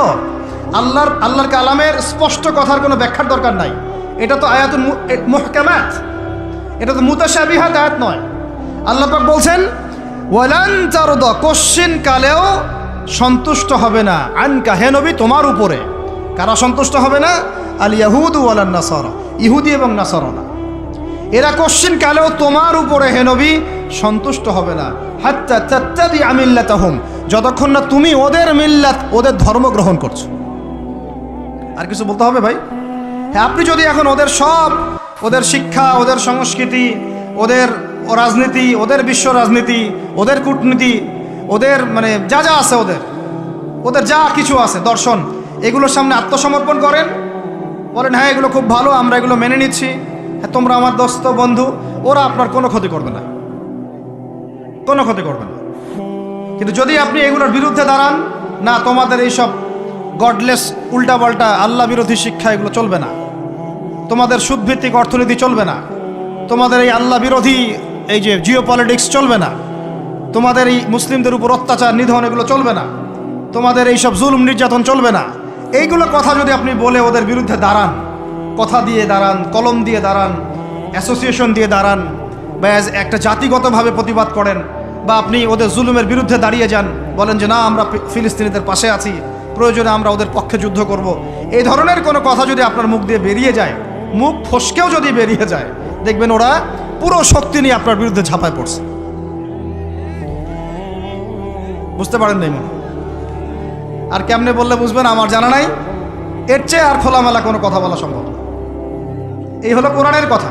আল্লাহর কালামের স্পষ্ট কথার কোনো ব্যাখ্যার দরকার নাই। এটা তো আয়াতুল মুহকামাত, এটা তো মুতাশাবিহাত আয়াত নয়। আল্লাহ পাক বলছেন ওয়ালান তারদা, কোশ্চিন কালেও সন্তুষ্ট হবে না, আনকা, হে নবী, তোমার উপরে। কারা সন্তুষ্ট হবে না? আল ইয়াহুদ ওয়ালান নাসারা, ইহুদি এবং নাসারা। এরা কোশ্চিন কালেও তোমার উপরে হে নবী সন্তুষ্ট হবে না, হাত্তা তাত্তাবিআ মিল্লাতাহুম, যতক্ষণ না তুমি ওদের মিল্লাত, ওদের ধর্ম গ্রহণ করছো। আর কিছু বলতে হবে ভাই? হ্যাঁ, আপনি যদি এখন ওদের সব, ওদের শিক্ষা, ওদের সংস্কৃতি, ওদের রাজনীতি, ওদের বিশ্ব রাজনীতি, ওদের কূটনীতি, ওদের মানে যা যা আছে, ওদের যা কিছু আছে, দর্শন, এগুলোর সামনে আত্মসমর্পণ করেন, বলেন হ্যাঁ এগুলো খুব ভালো, আমরা এগুলো মেনে নিচ্ছি, হ্যাঁ তোমরা আমার দোস্ত বন্ধু, ওরা আপনার কোনো ক্ষতি করবে না, কোনো ক্ষতি করবে না। কিন্তু যদি আপনি এগুলোর বিরুদ্ধে দাঁড়ান, না তোমাদের এইসব গডলেস, উল্টাপাল্টা, আল্লাহ বিরোধী শিক্ষা, এগুলো চলবে না, তোমাদের সুদভিত্তিক অর্থনীতি চলবে না, তোমাদের এই আল্লাহ বিরোধী এই যে জিও পলিটিক্স চলবে না, তোমাদের এই মুসলিমদের উপর অত্যাচার, নিধন, এগুলো চলবে না, তোমাদের এইসব জুলুম নির্যাতন চলবে না, এইগুলো কথা যদি আপনি বলে ওদের বিরুদ্ধে দাঁড়ান, কথা দিয়ে দাঁড়ান, কলম দিয়ে দাঁড়ান, অ্যাসোসিয়েশন দিয়ে দাঁড়ান, বা একটা জাতিগতভাবে প্রতিবাদ করেন, বা আপনি ওদের জুলুমের বিরুদ্ধে দাঁড়িয়ে যান, বলেন যে না আমরা ফিলিস্তিনিদের পাশে আছি, প্রয়োজনে আমরা ওদের পক্ষে যুদ্ধ করব, এই ধরনের কোনো কথা যদি আপনার মুখ দিয়ে বেরিয়ে যায়, মুখ ফসকেও যদি বেরিয়ে যায়, দেখবেন ওরা পুরো শক্তি নিয়ে আপনার বিরুদ্ধে ঝাঁপায় পড়ছে। বুঝতে পারেন নাই মনে? আর কেমনে বললে বুঝবেন আমার জানা নাই। এর চেয়ে আর খোলামেলা কোনো কথা বলা সম্ভব না। এই হলো কোরআনের কথা।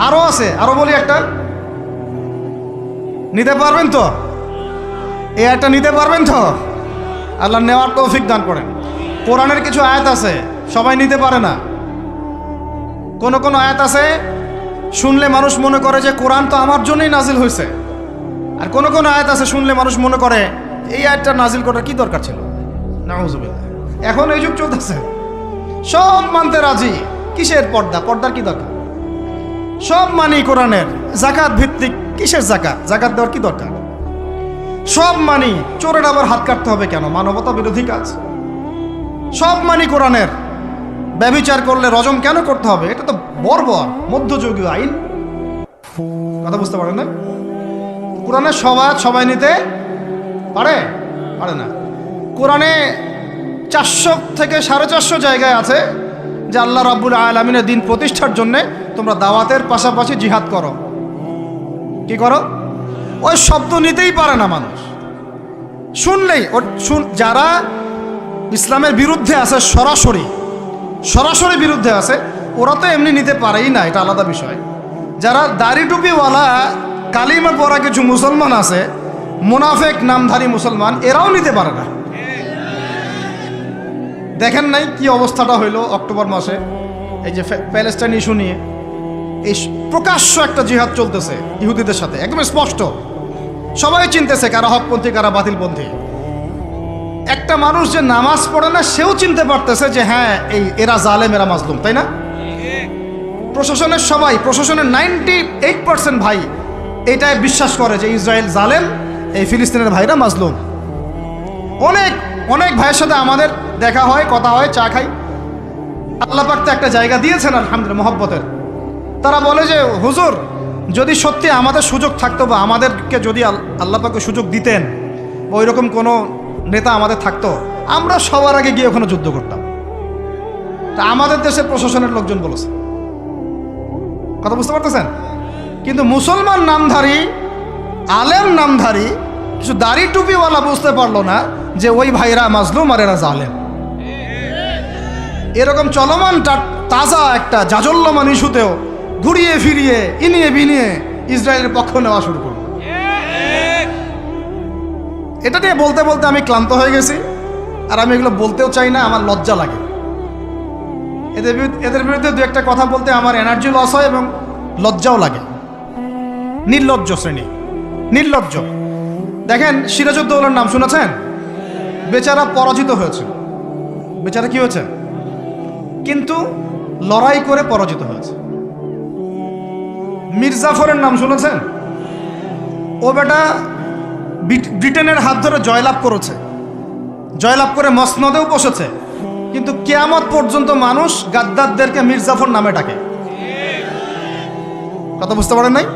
আরো আছে, আরো বলি একটা, নিতে পারবেন তো? এই একটা নিতে পারবেন তো? আল্লাহ নেওয়ার তৌফিক দান করেন। কোরআনের কিছু আয়াত আছে সবাই নিতে পারে না। কোন আয়াত আছে শুনলে মানুষ মনে করে যে কোরআন তো আমার জন্যই নাজিল হয়েছে, আর কোন আয়াত আছে শুনলে মানুষ মনে করে এই আয়াতটা নাজিল করার কি দরকার ছিল। নাউযুবিল্লাহ। এখন এই যুগ চলতেছে, সব মানতে রাজি, কিসের পর্দা, পর্দার কি দরকার? সব মানি কোরআনের, যাকাত ভিত্তিক, কিসের যাকাত, যাকাত দেওয়ার কি দরকার? সব মানি, চোরের আবার হাত কাটতে হবে কেন? মানবতা বিরোধী কাজ। সব মানি কোরআনের, ব্যভিচার করলে রজম কেন করতে হবে? এটা তো বর্বর মধ্যযুগীয় আইন। কথা বুঝতে পারেন না? কোরআনের সবাই নিতে পারে না। কোরআনে 400 থেকে 450 জায়গায় আছে যে আল্লাহ রাব্বুল আলামিনের দিন প্রতিষ্ঠার জন্যে তোমরা দাওয়াতের পাশাপাশি জিহাদ করো। কি করো? ওই শব্দ নিতেই পারে না মানুষ, শুনলেই যারা ইসলামের বিরুদ্ধে আছে, সরাসরি বিরুদ্ধে আছে, ওরা তো এমনি নিতে পারেই না, এটা আলাদা বিষয়। যারা দাড়ি টুপিওয়ালা কালিমা পড়া কিছু মুসলমান আছে, মুনাফেক নামধারী মুসলমান, এরাও নিতে পারে না। দেখেন নাই কি অবস্থাটা হইল অক্টোবর মাসে, এই যে প্যালেস্টাইন ইস্যু নিয়ে এই প্রকাশ্য একটা জিহাদ চলতেছে ইহুদিদের সাথে, একদম স্পষ্ট, সবাই চিনতেছে কারা হকপন্থী কারা বাতিলপন্থী। একটা মানুষ যে নামাজ পড়ে না সেও চিনতে পারতেছে যে হ্যাঁ এরা জালেম, এরা মাজলুম, তাই না? প্রশাসনের 98% ভাই এটাই বিশ্বাস করে যে ইসরায়েল জালেম, এই ফিলিস্তিনের ভাইরা মাজলুম। অনেক ভাইয়ের সাথে আমাদের দেখা হয়, কথা হয়, চা খাই। আল্লাহ পাক তো একটা জায়গা দিয়েছেন আলহামদুলিল্লাহ মহব্বতের। তারা বলে যে হুজুর, যদি সত্যি আমাদের সুযোগ থাকতো বা আমাদেরকে যদি আল্লাহ পাক সুযোগ দিতেন বা ওইরকম কোনো নেতা আমাদের থাকতো, আমরা সবার আগে গিয়ে ওখানে যুদ্ধ করতাম। তা আমাদের দেশের প্রশাসনের লোকজন বলেছে, কথা বুঝতে পারতেছেন? কিন্তু মুসলমান নামধারী, আলেম নামধারী কিছু দাড়ি টুপিওয়ালা বুঝতে পারলো না যে ওই ভাইরা মাজলুম আর এরা জালেম। এরকম চলমান তাজা একটা জাজল্যমান ইস্যুতেও ঘুরিয়ে ফিরিয়ে ইনিয়ে বিনিয়ে ইসরায়েলের পক্ষ নেওয়া শুরু করল। এটা নিয়ে বলতে বলতে আমি ক্লান্ত হয়ে গেছি, আর আমি এগুলো বলতেও চাই না, আমার লজ্জা লাগে। এদের বিরুদ্ধে দু একটা কথা বলতে আমার এনার্জি লস হয় এবং লজ্জাও লাগে। নির্লজ্জ শ্রেণী, নির্লজ্জ। দেখেন সিরাজউদ্দৌলার নাম শুনেছেন? বেচারা পরাজিত হয়েছে। বেচারা কি হয়েছে? কিন্তু লড়াই করে পরাজিত হয়েছে। মীর জাফরের নাম শুনেছেন? ও বেটা ব্রিটেনের হাত ধরে জয়লাভ করেছে, জয়লাভ করে মসনদেও বসেছে, কিন্তু কিয়ামত পর্যন্ত মানুষ গাদ্দারদেরকে মীর জাফর নামে ডাকে। কথা বুঝতে পারেন নাই?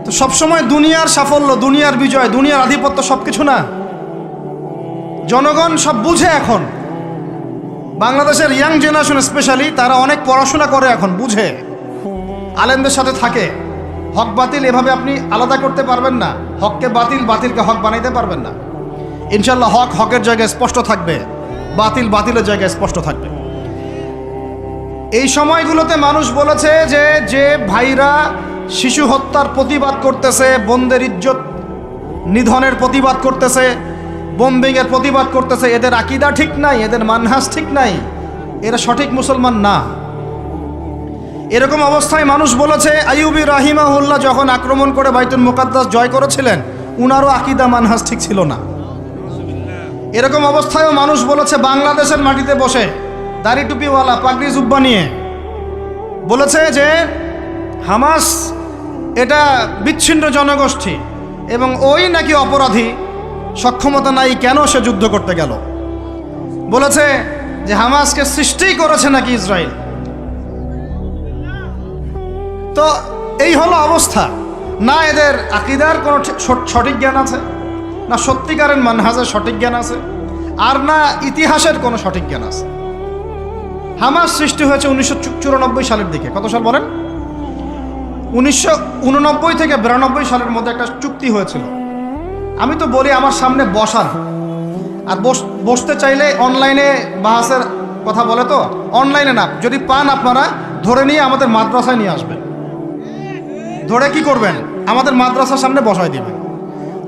তো সবসময় দুনিয়ার সাফল্য, দুনিয়ার বিজয়, দুনিয়ার আধিপত্য সবকিছু না। জনগণ সব বুঝে এখন। বাংলাদেশের ইয়াং জেনারেশন স্পেশালি, তারা অনেক পড়াশোনা করে এখন, বুঝে, আলেমদের সাথে থাকে। হক বাতিল এভাবে আপনি আলাদা করতে পারবেন না, হককে বাতিল, বাতিলকে হক বানাইতে পারবেন না। ইনশাল্লাহ হক হকের জায়গায় স্পষ্ট থাকবে, বাতিল বাতিলের জায়গায় স্পষ্ট থাকবে। এই সময়গুলোতে মানুষ বলেছে যে যে ভাইরা শিশু হত্যার প্রতিবাদ করতেছে, বোনদের ইজ্জত নিধনের প্রতিবাদ করতেছে, বোম্বিংয়ের প্রতিবাদ করতেছে, এদের আকীদা ঠিক নাই, এদের মানহাজ ঠিক নাই, এরা সঠিক মুসলমান না। এরকম অবস্থায় মানুষ বলেছে আইয়ুবী রাহিমাহুল্লাহ যখন আক্রমণ করে বাইতুল মুকাদ্দাস জয় করেছিলেন, উনারও আকীদা মানহাজ ঠিক ছিল না। এরকম অবস্থায়ও মানুষ বলেছে বাংলাদেশের মাটিতে বসে দাড়ি টুপিওয়ালা পাগড়ি জুব্বা নিয়ে বলেছে যে হামাস এটা বিচ্ছিন্ন জনগোষ্ঠী এবং ওই নাকি অপরাধী, সক্ষমতা নাই, কেন সে যুদ্ধ করতে গেল। বলেছে যে হামাসকে সৃষ্টি করেছে নাকি ইসরায়েল। তো এই হলো অবস্থা। না এদের আকীদার কোনো সঠিক জ্ঞান আছে, না সত্যিকারের মানহাজের সঠিক জ্ঞান আছে, আর না ইতিহাসের কোনো সঠিক জ্ঞান আছে। হামাস সৃষ্টি হয়েছে 1994 সালের দিকে। কত সাল বলেন? 1989 থেকে 92 সালের মধ্যে একটা চুক্তি হয়েছিল। আমি তো বলি আমার সামনে বসান, আর বসতে চাইলে অনলাইনে বাহাসের কথা বলে, তো অনলাইনে না, যদি পান আপনারা ধরে নিয়ে আমাদের মাদ্রাসায় নিয়ে আসবেন। ধরে কি করবেন? আমাদের মাদ্রাসার সামনে বসায় দিবেন।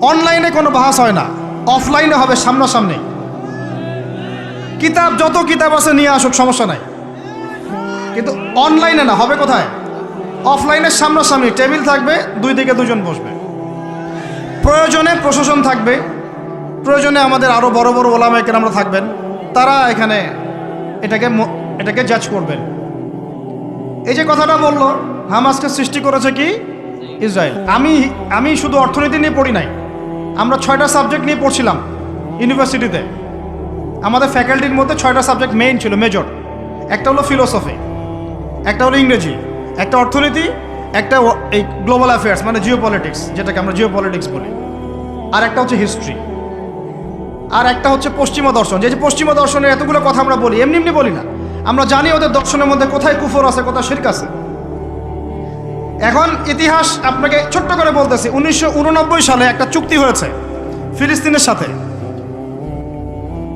অনলাইনে কোনো বাহাস হয় না, অফলাইনে হবে, সামনাসামনি। কিতাব যত কিতাব আছে নিয়ে আসুক, সমস্যা নাই, কিন্তু অনলাইনে না। হবে কোথায়? অফলাইনের সামনাসামনি টেবিল থাকবে, দুই দিকে দুজন বসবে। প্রয়োজনে প্রশাসন থাকবে, প্রয়োজনে আমাদের আরও বড় বড় ওলামায়ে কেরামরা থাকবেন, তারা এখানে এটাকে জাজ করবেন। এই যে কথাটা বললো হামাসকে সৃষ্টি করেছে কি ইসরায়েল। আমি শুধু অর্থনীতি নিয়ে পড়ি নাই, আমরা 6টা সাবজেক্ট নিয়ে পড়ছিলাম ইউনিভার্সিটিতে। আমাদের ফ্যাকাল্টির মধ্যে 6টা সাবজেক্ট মেইন ছিল, মেজর। একটা হলো ফিলোসফি, একটা হলো ইংরেজি, একটা অর্থনীতি, একটা এই গ্লোবাল অ্যাফেয়ার্স মানে জিও পলিটিক্স, যেটাকে আমরা জিও পলিটিক্স বলি, আর একটা হচ্ছে হিস্ট্রি, আর একটা হচ্ছে পশ্চিমা দর্শন। যে পশ্চিমা দর্শনের এতগুলো কথা আমরা বলি, এমনি এমনি বলি না। আমরা জানি ওদের দর্শনের মধ্যে কোথায় কুফর আছে, কোথায় শিরক আছে। এখন ইতিহাস আপনাকে ছোট্ট করে বলতেছি, 1989 সালে একটা চুক্তি হয়েছে ফিলিস্তিনের সাথে।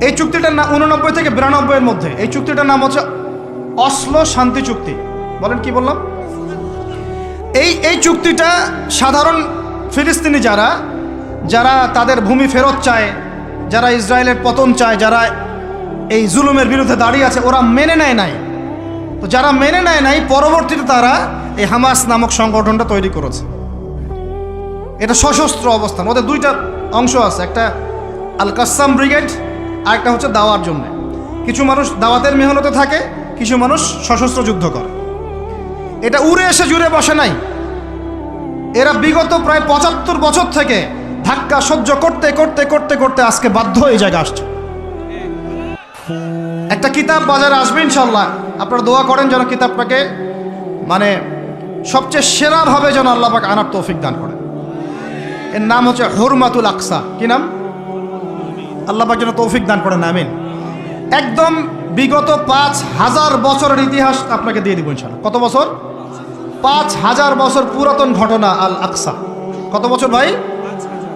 এই চুক্তিটার নাম 89 থেকে 92 এর মধ্যে, এই চুক্তিটার নাম হচ্ছে অসলো শান্তি চুক্তি। বলেন কি বললাম? এই চুক্তিটা সাধারণ ফিলিস্তিনি যারা তাদের ভূমি ফেরত চায়, যারা ইসরায়েলের পতন চায়, যারা এই জুলুমের বিরুদ্ধে দাঁড়িয়ে আছে, ওরা মেনে নেয় নাই। তো যারা মেনে নেয় নাই, পরবর্তীতে তারা এই হামাস নামক সংগঠনটা তৈরি করেছে। এটা সশস্ত্র অবস্থান। ওদের দুইটা অংশ আছে, একটা আল কাসাম ব্রিগেড, আর একটা হচ্ছে দাওয়ার জন্য। কিছু মানুষ দাওয়াতের মেহনতে থাকে, কিছু মানুষ সশস্ত্র যুদ্ধ করে। এটা উড়ে এসে জুড়ে বসে নাই। এরা বিগত প্রায় 75 বছর থেকে ধাক্কা সহ্য করতে করতে করতে করতে আজকে বাধ্য এই জায়গায় আসছে। একটা কিতাব বাজারে আসবে ইনশাল্লাহ, আপনারা দোয়া করেন যেন কিতাবটাকে মানে সবচেয়ে সেরাভাবে যেন আল্লাহ পাক আনার তৌফিক দান করেন। এর নাম হচ্ছে হুরমাতুল আকসা। কি নাম? আল্লাহ পাক যেন তৌফিক দান করেন, আমিন। একদম বিগত 5000 বছরের ইতিহাস আপনাকে দিয়ে দিব ইনশাল্লাহ। কত বছর? 5000 বছর পুরাতন ঘটনা আল আকসা। কত বছর ভাই?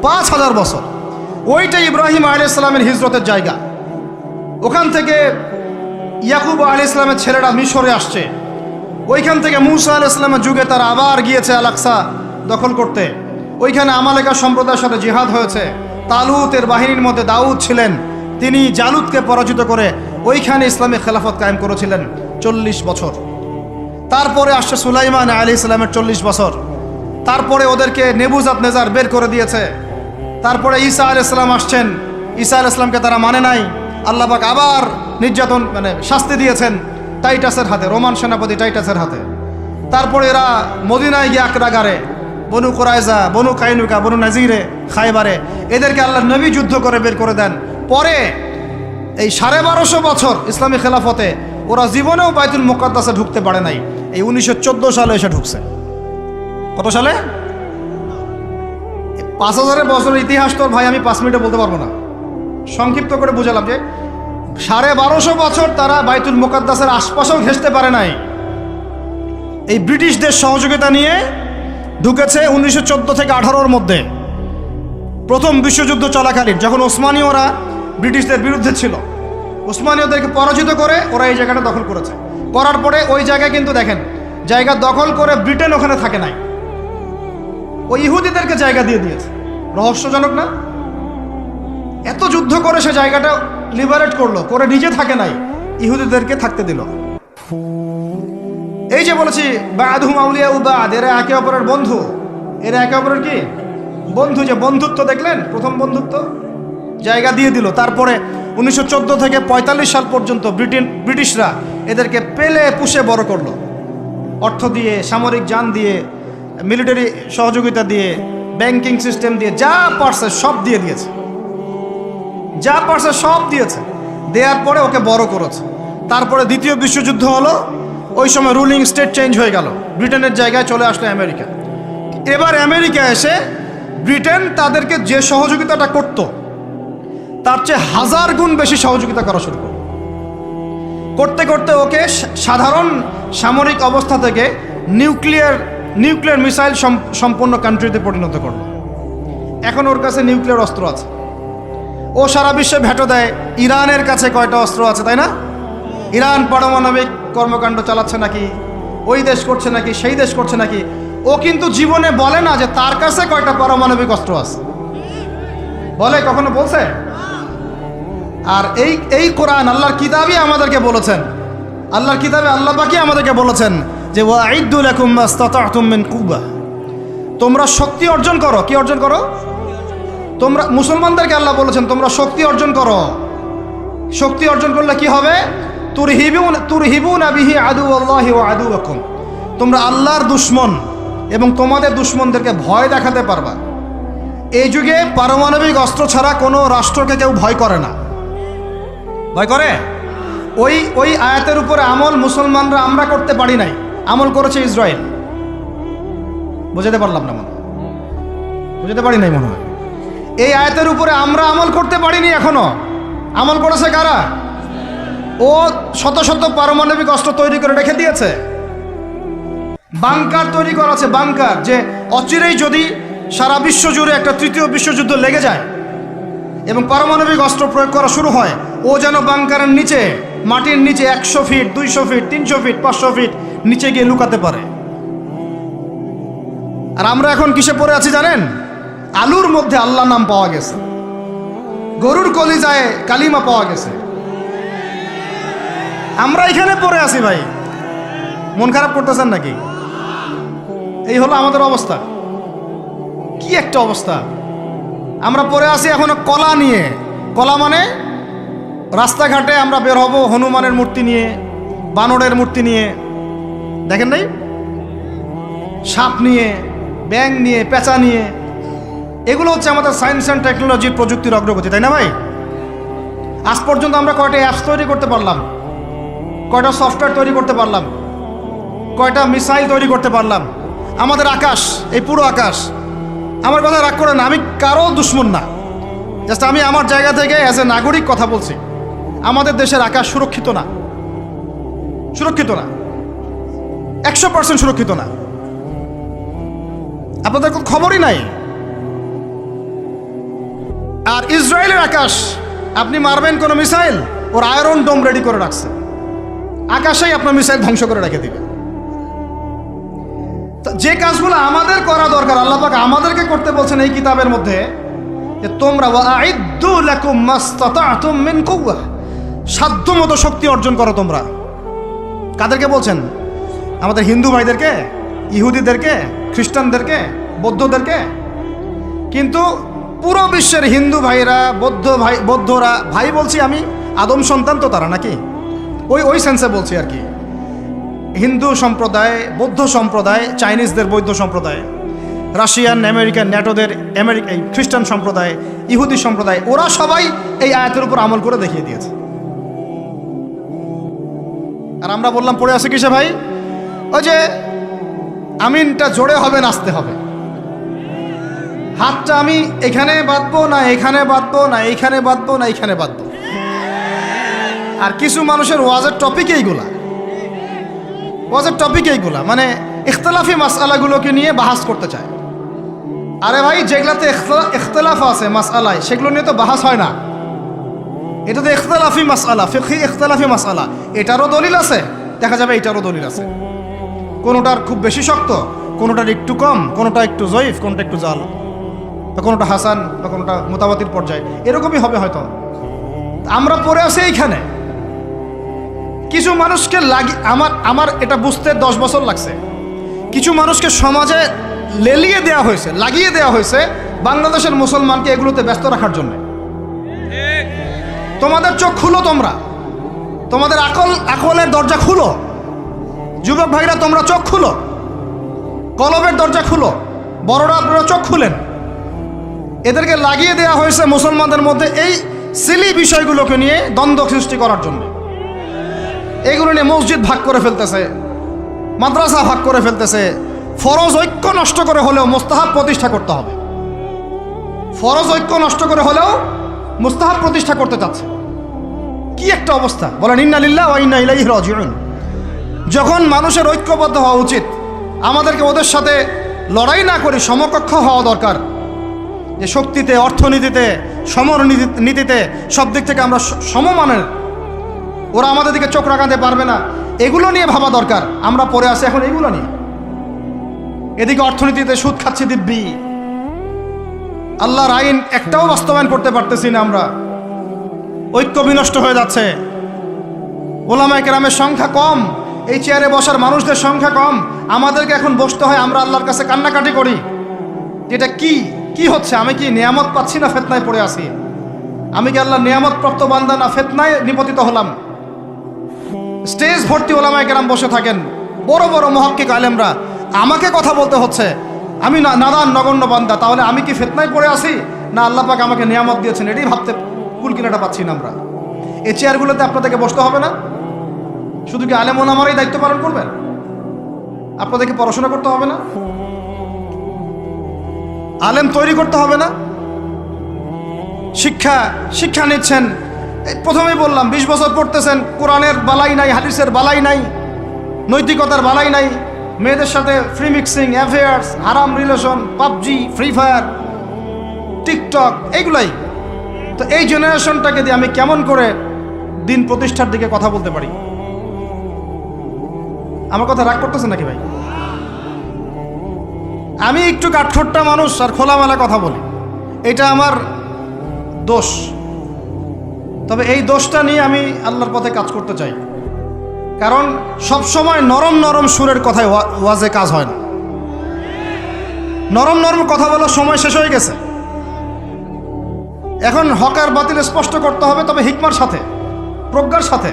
5000 বছর। ওইটা ইব্রাহিম আলাইহিস সালামের হিজরতের জায়গা। ওখান থেকে ইয়াকুব আলাইহিস সালামের ছেলেরা মিশরে আসছে। ওইখান থেকে মুসা আলাইহিস সালামের যুগে তারা আবার গিয়েছে আল আকসা দখল করতে। ওইখানে আমালেকা সম্প্রদায়ের সাথে জিহাদ হয়েছে। তালুতের বাহিনীর মধ্যে দাউদ ছিলেন, তিনি জালুতকে পরাজিত করে ওইখানে ইসলামী খেলাফত কায়েম করেছিলেন 40 বছর। তারপরে আসছে সুলাইমান আলাইহিস সালামের 40 বছর। তারপরে ওদেরকে নেবুজাত নেজার বের করে দিয়েছে। তারপরে ঈসা আলাইহিস সালাম আসছেন, ঈসা আলাইহিস সালামকে তারা মানে নাই। আল্লাহ পাক আবার নির্যাতন শাস্তি দিয়েছেন টাইটাসের হাতে, রোমান সেনাপতি টাইটাসের হাতে। তারপরে এরা মদিনায় গিয়ে আকরাগারে, বনু কুরাইজা, বনু কাইনুকা, বনু নাজিরে, খায়বারে এদেরকে আল্লাহ নবী যুদ্ধ করে বের করে দেন। পরে এই 1250 বছর ইসলামী খেলাফতে ওরা জীবনেও বাইতুল মুকাদ্দাসে ঢুকতে পারে নাই। এই 1914 সালে এসে ঢুকছে। কত সালে? 5000 বছরের ইতিহাস তো ভাই আমি 5 মিনিটে বলতে পারবো না। সংক্ষিপ্ত করে বুঝালাম যে 1250 বছর তারা বাইতুল মুকাদ্দাসের আশপাশেও ঘেঁষতে পারে নাই। এই ব্রিটিশদের সহযোগিতা নিয়ে ঢুকেছে 1914 থেকে 18-র মধ্যে, প্রথম বিশ্বযুদ্ধ চলাকালীন, যখন ওসমানীয়রা ব্রিটিশদের বিরুদ্ধে ছিল। ওসমানীয়দেরকে পরাজিত করে ওরা এই জায়গাটা দখল করেছে। করার পরে ওই জায়গায় কিন্তু দেখেন, জায়গা দখল করে ব্রিটেন ওখানে থাকে নাই, ওই ইহুদিদেরকে জায়গা দিয়ে দিয়েছে। রহস্যজনক না? এত যুদ্ধ করে সে জায়গাটা লিবারেট করলো, করে নিজে থাকে নাই, ইহুদিদেরকে থাকতে দিল। এই যে বলেছি বা'দুহুম আউলিয়া বা'দ, এরা একে অপরের বন্ধু। এরা একে অপরের কি বন্ধু? যে বন্ধুত্ব দেখলেন, প্রথম বন্ধুত্ব, জায়গা দিয়ে দিল। তারপরে 1914 থেকে 45 সাল পর্যন্ত ব্রিটিশরা এদেরকে পেলে পুষে বড় করলো, অর্থ দিয়ে, সামরিক যান দিয়ে, মিলিটারি সহযোগিতা দিয়ে, ব্যাংকিং সিস্টেম দিয়ে, যা পারছে সব দিয়ে দিয়েছে, যা পারছে সব দিয়েছে। দেওয়ার পরে ওকে বড় করেছে। তারপরে দ্বিতীয় বিশ্বযুদ্ধ হলো, ওই সময় রুলিং স্টেট চেঞ্জ হয়ে গেল, ব্রিটেনের জায়গায় চলে আসলো আমেরিকা। এবার আমেরিকা এসে ব্রিটেন তাদেরকে যে সহযোগিতাটা করত তার চেয়ে 1000 গুণ বেশি সহযোগিতা করা শুরু করল। করতে করতে ওকে সাধারণ সামরিক অবস্থা থেকে নিউক্লিয়ার মিসাইল সম্পন্ন কান্ট্রিতে পরিণত করল। এখন ওর কাছে নিউক্লিয়ার অস্ত্র আছে, ও সারা বিশ্বে ভেটো দেয়। ইরানের কাছে কয়টা অস্ত্র আছে, তাই না? ইরান পারমাণবিক কর্মকাণ্ড চালাচ্ছে নাকি, ওই দেশ করছে নাকি, সেই দেশ করছে নাকি, ও কিন্তু জীবনে বলে না যে তার কাছে কয়টা পারমাণবিক অস্ত্র আছে। বলে? কখনো বলছে? আর এই কোরআন আল্লাহর কিতাবই আমাদেরকে বলেছেন, আল্লাহর কিতাবে আল্লাহ পাকই আমাদেরকে বলেছেন যে ওয়াইদ্দু লাকুম মাস্তাতা'তুম মিন কুওয়া, তোমরা শক্তি অর্জন করো। কি অর্জন করো? তোমরা মুসলমানদেরকে আল্লাহ বলেছেন তোমরা শক্তি অর্জন করো। শক্তি অর্জন করলে কি হবে? তুরহিবুনা বিহি আদুওয়াল্লাহি ওয়া আদুওয়াকুম, তোমরা আল্লাহর দুশমন এবং তোমাদের দুশমনদেরকে ভয় দেখাতে পারবা। এই যুগে পারমাণবিক অস্ত্র ছাড়া কোনো রাষ্ট্রকে কেউ ভয় করে না। ভয় করে? ওই আয়াতের উপরে আমল মুসলমানরা আমরা করতে পারি নাই, আমল করেছে ইসরায়েল। বুঝাতে পারলাম না, বুঝাতে পারি নাই মনে হয়। এই আয়াতের উপরে আমরা আমল করতে পারিনি এখনো। আমল করেছে কারা? ও শত শত পারমাণবিক অস্ত্র তৈরি করে রেখে দিয়েছে। বাংকার তৈরি করা আছে, বাংকার, যে অচিরেই যদি সারা বিশ্ব জুড়ে একটা তৃতীয় বিশ্বযুদ্ধ লেগে যায় এবং পারমাণবিক অস্ত্র প্রয়োগ করা শুরু হয়, ও যেন বাংকারের নিচে, মাটির নিচে 100 ফিট, 200 ফিট, 300 ফিট, 500 ফিট নিচে গিয়ে লুকাতে পারে। আর আমরা এখন কিসে পড়ে আছি জানেন? আলুর মধ্যে আল্লাহ নাম পাওয়া গেছে, গরুর কলিজায় কালিমা পাওয়া গেছে। আমরা এখানে পড়ে আছি ভাই, মন খারাপ করতেছেন নাকি? এই হলো আমাদের অবস্থা। কি একটা অবস্থা! আমরা পড়ে আছি এখনো কলা নিয়ে। কলা মানে রাস্তাঘাটে আমরা বের হব হনুমানের মূর্তি নিয়ে, বানরের মূর্তি নিয়ে, দেখেন নাই? সাপ নিয়ে, ব্যাঙ নিয়ে, পেঁচা নিয়ে। এগুলো হচ্ছে আমাদের সায়েন্স অ্যান্ড টেকনোলজির, প্রযুক্তির অগ্রগতি, তাই না ভাই? আজ পর্যন্ত আমরা কয়টা অ্যাপস তৈরি করতে পারলাম, কয়টা সফটওয়্যার তৈরি করতে পারলাম, কয়টা মিসাইল তৈরি করতে পারলাম। আমাদের আকাশ, এই পুরো আকাশ, আমার কথা রাগ করে না, আমি কারো দুশ্মন না, জাস্ট আমি আমার জায়গা থেকে অ্যাজ এ নাগরিক কথা বলছি। আমাদের দেশের আকাশ সুরক্ষিত না, সুরক্ষিত না, 100% সুরক্ষিত না। আপনাদের কোনো খবরই নাই। আর ইসরায়েলের আকাশ, আপনি মারবেন কোনো মিসাইল, ওর আয়রন ডোম রেডি করে রাখছে, আকাশেই আপনার মিসাইল ধ্বংস করে রেখে দিবে। যে কাজগুলো আমাদের করা দরকার, আল্লাহ পাক আমাদেরকে করতে বলছেন এই কিতাবের মধ্যে, যে তোমরা ওয়াইদ্দু লাকুম মাসতাতাতুম মিন কুওয়া, সাধ্যমতো শক্তি অর্জন করো তোমরা। কাদেরকে বলছেন? আমাদের হিন্দু ভাইদেরকে, ইহুদিদেরকে, খ্রিস্টানদেরকে, বৌদ্ধদেরকে। কিন্তু পুরো বিশ্বের হিন্দু ভাইরা, বৌদ্ধরা, ভাই বলছি আমি, আদম সন্তান তো তারা, নাকি? ওই সেন্সে বলছি আর কি। হিন্দু সম্প্রদায়, বৌদ্ধ সম্প্রদায়, চাইনিজদের বৌদ্ধ সম্প্রদায়, রাশিয়ান, আমেরিকান, ন্যাটোদের এই খ্রিস্টান সম্প্রদায়, ইহুদি সম্প্রদায়, ওরা সবাই এই আয়াতের উপর আমল করে দেখিয়ে দিয়েছে। আর আমরা বললাম পড়ে আছে কিসে ভাই? ওই যে আমিনটা জোরে হবে, নাচতে হবে। হাতটা আমি এখানে বাঁধবো না, এখানে বাঁধবো না, এইখানে বাঁধবো না, এইখানে বাঁধবো। আর কিছু মানুষের ওয়াজের টপিক এইগুলা, ওয়াজের টপিক এইগুলা, মানে ইখতলাফি মাসআলাগুলোকে নিয়ে বাহাস করতে চায়। আরে ভাই, যেগুলাতে ইখতলাফ আছে মাসআলায়, সেগুলো নিয়ে তো বাহাস হয় না। এটা তো ইখতলাফি মাসআলা, ফিকহি ইখতলাফি মাসআলা। এটারও দলিল আছে, দেখা যাবে এটারও দলিল আছে। কোনোটার খুব বেশি শক্ত, কোনোটার একটু কম, কোনোটা একটু জয়ীফ, কোনোটা একটু জাল, বা কোনোটা হাসান, বা কোনোটা মুতাওয়াতির পর্যায়ে, এরকমই হবে হয়তো। আমরা পড়ে আছি এইখানে। কিছু মানুষকে আমার এটা বুঝতে 10 বছর লাগছে। কিছু মানুষকে সমাজে লেলিয়ে দেওয়া হয়েছে, লাগিয়ে দেওয়া হয়েছে বাংলাদেশের মুসলমানকে এগুলোতে ব্যস্ত রাখার জন্য। তোমাদের চোখ খুলো, তোমরা তোমাদের আকলের দরজা খুলো। যুবক ভাইরা, তোমরা চোখ খুলো, কলবের দরজা খুলো। বড়রা আপনারা চোখ খুলেন। এদেরকে লাগিয়ে দেওয়া হয়েছে মুসলমানদের মধ্যে এই সিলি বিষয়গুলোকে নিয়ে দ্বন্দ্ব সৃষ্টি করার জন্য। এইগুলো নিয়ে মসজিদ ভাগ করে ফেলতেছে, মাদ্রাসা ভাগ করে ফেলতেছে। ফরজ ঐক্য নষ্ট করে হলেও মুস্তাহাব প্রতিষ্ঠা করতে হবে। ফরজ ঐক্য নষ্ট করে হলেও মুস্তাহাব প্রতিষ্ঠা করতে চাচ্ছে। কি একটা অবস্থা বলেন! ইন্না লিল্লাহি ওয়া ইন্না ইলাইহি রাজিউন। যখন মানুষের ঐক্যবদ্ধ হওয়া উচিত, আমাদেরকে ওদের সাথে লড়াই না করে সমকক্ষ হওয়া দরকার। যে শক্তিতে, অর্থনীতিতে, সমরনীতিতে, সব দিক থেকে আমরা সমমানের, ওরা আমাদের দিকে চোখ রাখাতে পারবে না, এগুলো নিয়ে ভাবা দরকার। আমরা পড়ে আসি এখন এগুলো নিয়ে। এদিকে অর্থনীতিতে সুদ খাচ্ছি দিব্যি, আল্লাহর আইন একটাও বাস্তবায়ন করতে পারতেছি না আমরা। ঐক্য বিনষ্ট হয়ে যাচ্ছে। ওলামায়ে কেরামের সংখ্যা কম, এই চেয়ারে বসার মানুষদের সংখ্যা কম। আমাদেরকে এখন বসতে হয়, আমরা আল্লাহর কাছে কান্নাকাটি করি। এটা কি হচ্ছে? আমি কি নিয়ামত পাচ্ছি না ফিতনায় পড়ে আছি? আমি কি আল্লাহর নিয়ামত প্রাপ্ত বান্দা না ফিতনায় নিপতিত হলাম? স্টেজ ভর্তি ওলামায়ে কেরাম বসে থাকেন, বড় বড় মুহাক্কিক আলেমরা। আমাকে কথা বলতে হচ্ছে, আমি নাদান নগণ্য বান্দা। তাহলে আমি কি ফিতনায় পড়ে আছি, না আল্লাহ পাক আমাকে নিয়ামত দিয়েছেন? এটাই ভাবতে কুল কিনাটা পাচ্ছি না আমরা। এই চেয়ারগুলোতে আপনাদেরকে বসতে হবে না? শুধু কি আলেম ওলামারাই দায়িত্ব পালন করবেন? আপনাদেরকে পড়াশোনা করতে হবে না? আলেম তৈরি করতে হবে না? শিক্ষা নিচ্ছেন, এই প্রথমেই বললাম 20 বছর পড়তেছেন, কোরআনের বালাই নাই, হাদিসের বালাই নাই, নৈতিকতার বালাই নাই, মেয়েদের সাথে ফ্রি মিক্সিং, অ্যাফেয়ার্স, হারাম relation, PUBG, free fire, TikTok, এইগুলাই। তো এই জেনারেশনটাকে দিয়ে আমি কেমন করে দিন প্রতিষ্ঠার দিকে কথা বলতে পারি? আমার কথা রাগ করতেছেন নাকি ভাই? আমি একটু কাঠখোট্টা মানুষ আর খোলামেলা কথা বলি, এটা আমার দোষ। তবে এই দোষটা নিয়ে আমি আল্লাহর পথে কাজ করতে চাই, কারণ সব সময় নরম নরম সুরের কথায় ওয়াজে কাজ হয় না। নরম নরম কথা বলার সময় শেষ হয়ে গেছে। এখন হক আর বাতিল স্পষ্ট করতে হবে, তবে হিকমার সাথে, প্রজ্ঞার সাথে।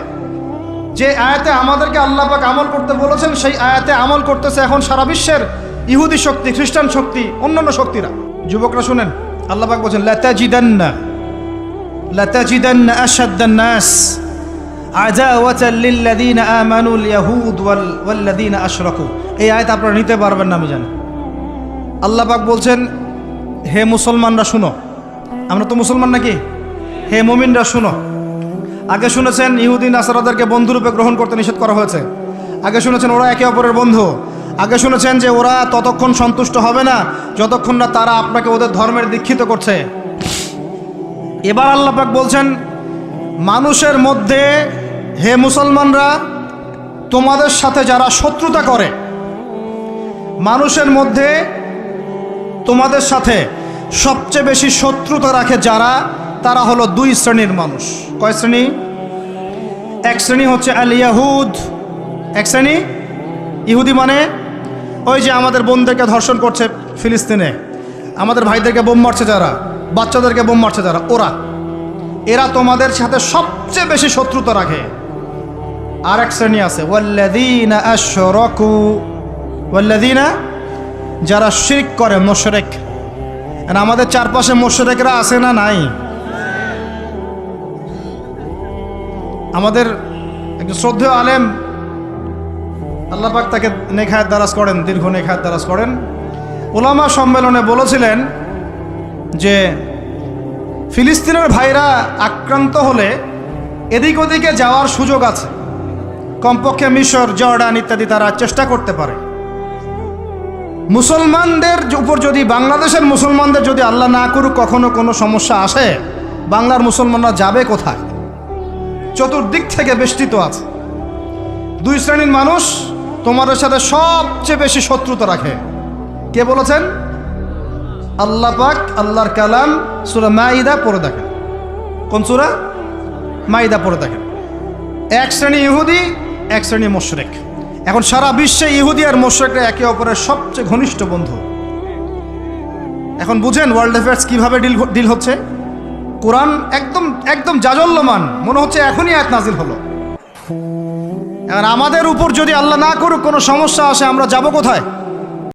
যে আয়াতে আমাদেরকে আল্লাহ পাক আমল করতে বলেছেন, সেই আয়াতে আমল করতেছে এখন সারা বিশ্বের ইহুদি শক্তি, খ্রিস্টান শক্তি, অন্যান্য শক্তিরা। যুবকরা শুনেন, আল্লাহ পাক বলেছেন লাতাজিদান্না আশাদ্দান নাস আদাওয়াতাল লিল্লাযীনা আমানুল ইয়াহুদ ওয়াল্লাযীনা আশরাকু। এই আয়াত আপনারা নিতে পারবেন না আমি জানি। আল্লাহ পাক বলছেন, হে মুসলমানরা শুনো। আমরা তো মুসলমান নাকি? হে মুমিনরা শুনো। আগে শুনেছেন ইহুদি নাসারাদেরকে বন্ধুরূপে গ্রহণ করতে নিষেধ করা হয়েছে। আগে শুনেছেন ওরা একে অপরের বন্ধু। আগে শুনেছেন যে ওরা ততক্ষণ সন্তুষ্ট হবে না যতক্ষণ না তারা আপনাকে ওদের ধর্মের দীক্ষিত করছে। এবার আল্লাহ পাক বলছেন, মানুষের মধ্যে, হে মুসলমানরা, তোমাদের সাথে যারা শত্রুতা করে, মানুষের মধ্যে তোমাদের সাথে সবচেয়ে বেশি শত্রুতা রাখে যারা, তারা হলো দুই শ্রেণীর মানুষ। কয় শ্রেণী? এক শ্রেণী হচ্ছে আল ইয়াহুদ, এক শ্রেণী ইহুদি, মানে ওই যে আমাদের বোনদেরকে ধর্ষণ করছে ফিলিস্তিনে, আমাদের ভাইদেরকে বোম মারছে যারা, বাচ্চাদেরকে বোম মারছে যারা, এরা তোমাদের সাথে সবচেয়ে বেশি শত্রুতা রাখে। আর এক শ্রেণী আছে ওয়াল্লাযীনা আশরাকু, ওয়াল্লাযীনা, যারা শিরক করে, মুশরিক। আর আমাদের চারপাশে মুশরিকরা আছে না নাই? আমাদের একজন শ্রদ্ধেয় আলেম, আল্লাহ পাক তাকে নেক হায়াত দারাজ করেন, দীর্ঘ নেক হায়াত দারাজ করেন, উলামা সম্মেলনে বলেছিলেন যে ফিলিস্তিনের ভাইরা আক্রান্ত হলে এদিক ওদিকে যাওয়ার সুযোগ আছে, কমপক্ষে মিশর, জর্ডান ইত্যাদি তারা চেষ্টা করতে পারে। মুসলমানদের উপর যদি, বাংলাদেশের মুসলমানদের যদি আল্লাহ না করুক কখনো কোনো সমস্যা আসে, বাংলার মুসলমানরা যাবে কোথায়? চতুর্দিক থেকে বেষ্টিত আছে। দুই শ্রেণীর মানুষ তোমাদের সাথে সবচেয়ে বেশি শত্রুতা রাখে। কে বলেছেন? আল্লাহ পাক, আল্লাহর কালাম সূরা মাইদা পড়ে দেখেন। কোন সূরা? মাইদা পড়ে দেখেন। এক শ্রেণী ইহুদি, এক শ্রেণী মুশরিক। এখন সারা বিশ্বে ইহুদি আর মুশরিকরা একে অপরের সবচেয়ে ঘনিষ্ঠ বন্ধু। এখন বুঝেন ওয়ার্ল্ড অ্যাফেয়ার্স কিভাবে ডিল হচ্ছে। কোরআন একদম একদম জাজল্যমান, মনে হচ্ছে এখনই আয়াত নাজিল হলো। এখন আমাদের উপর যদি আল্লাহ না করুক কোনো সমস্যা আসে, আমরা যাব কোথায়?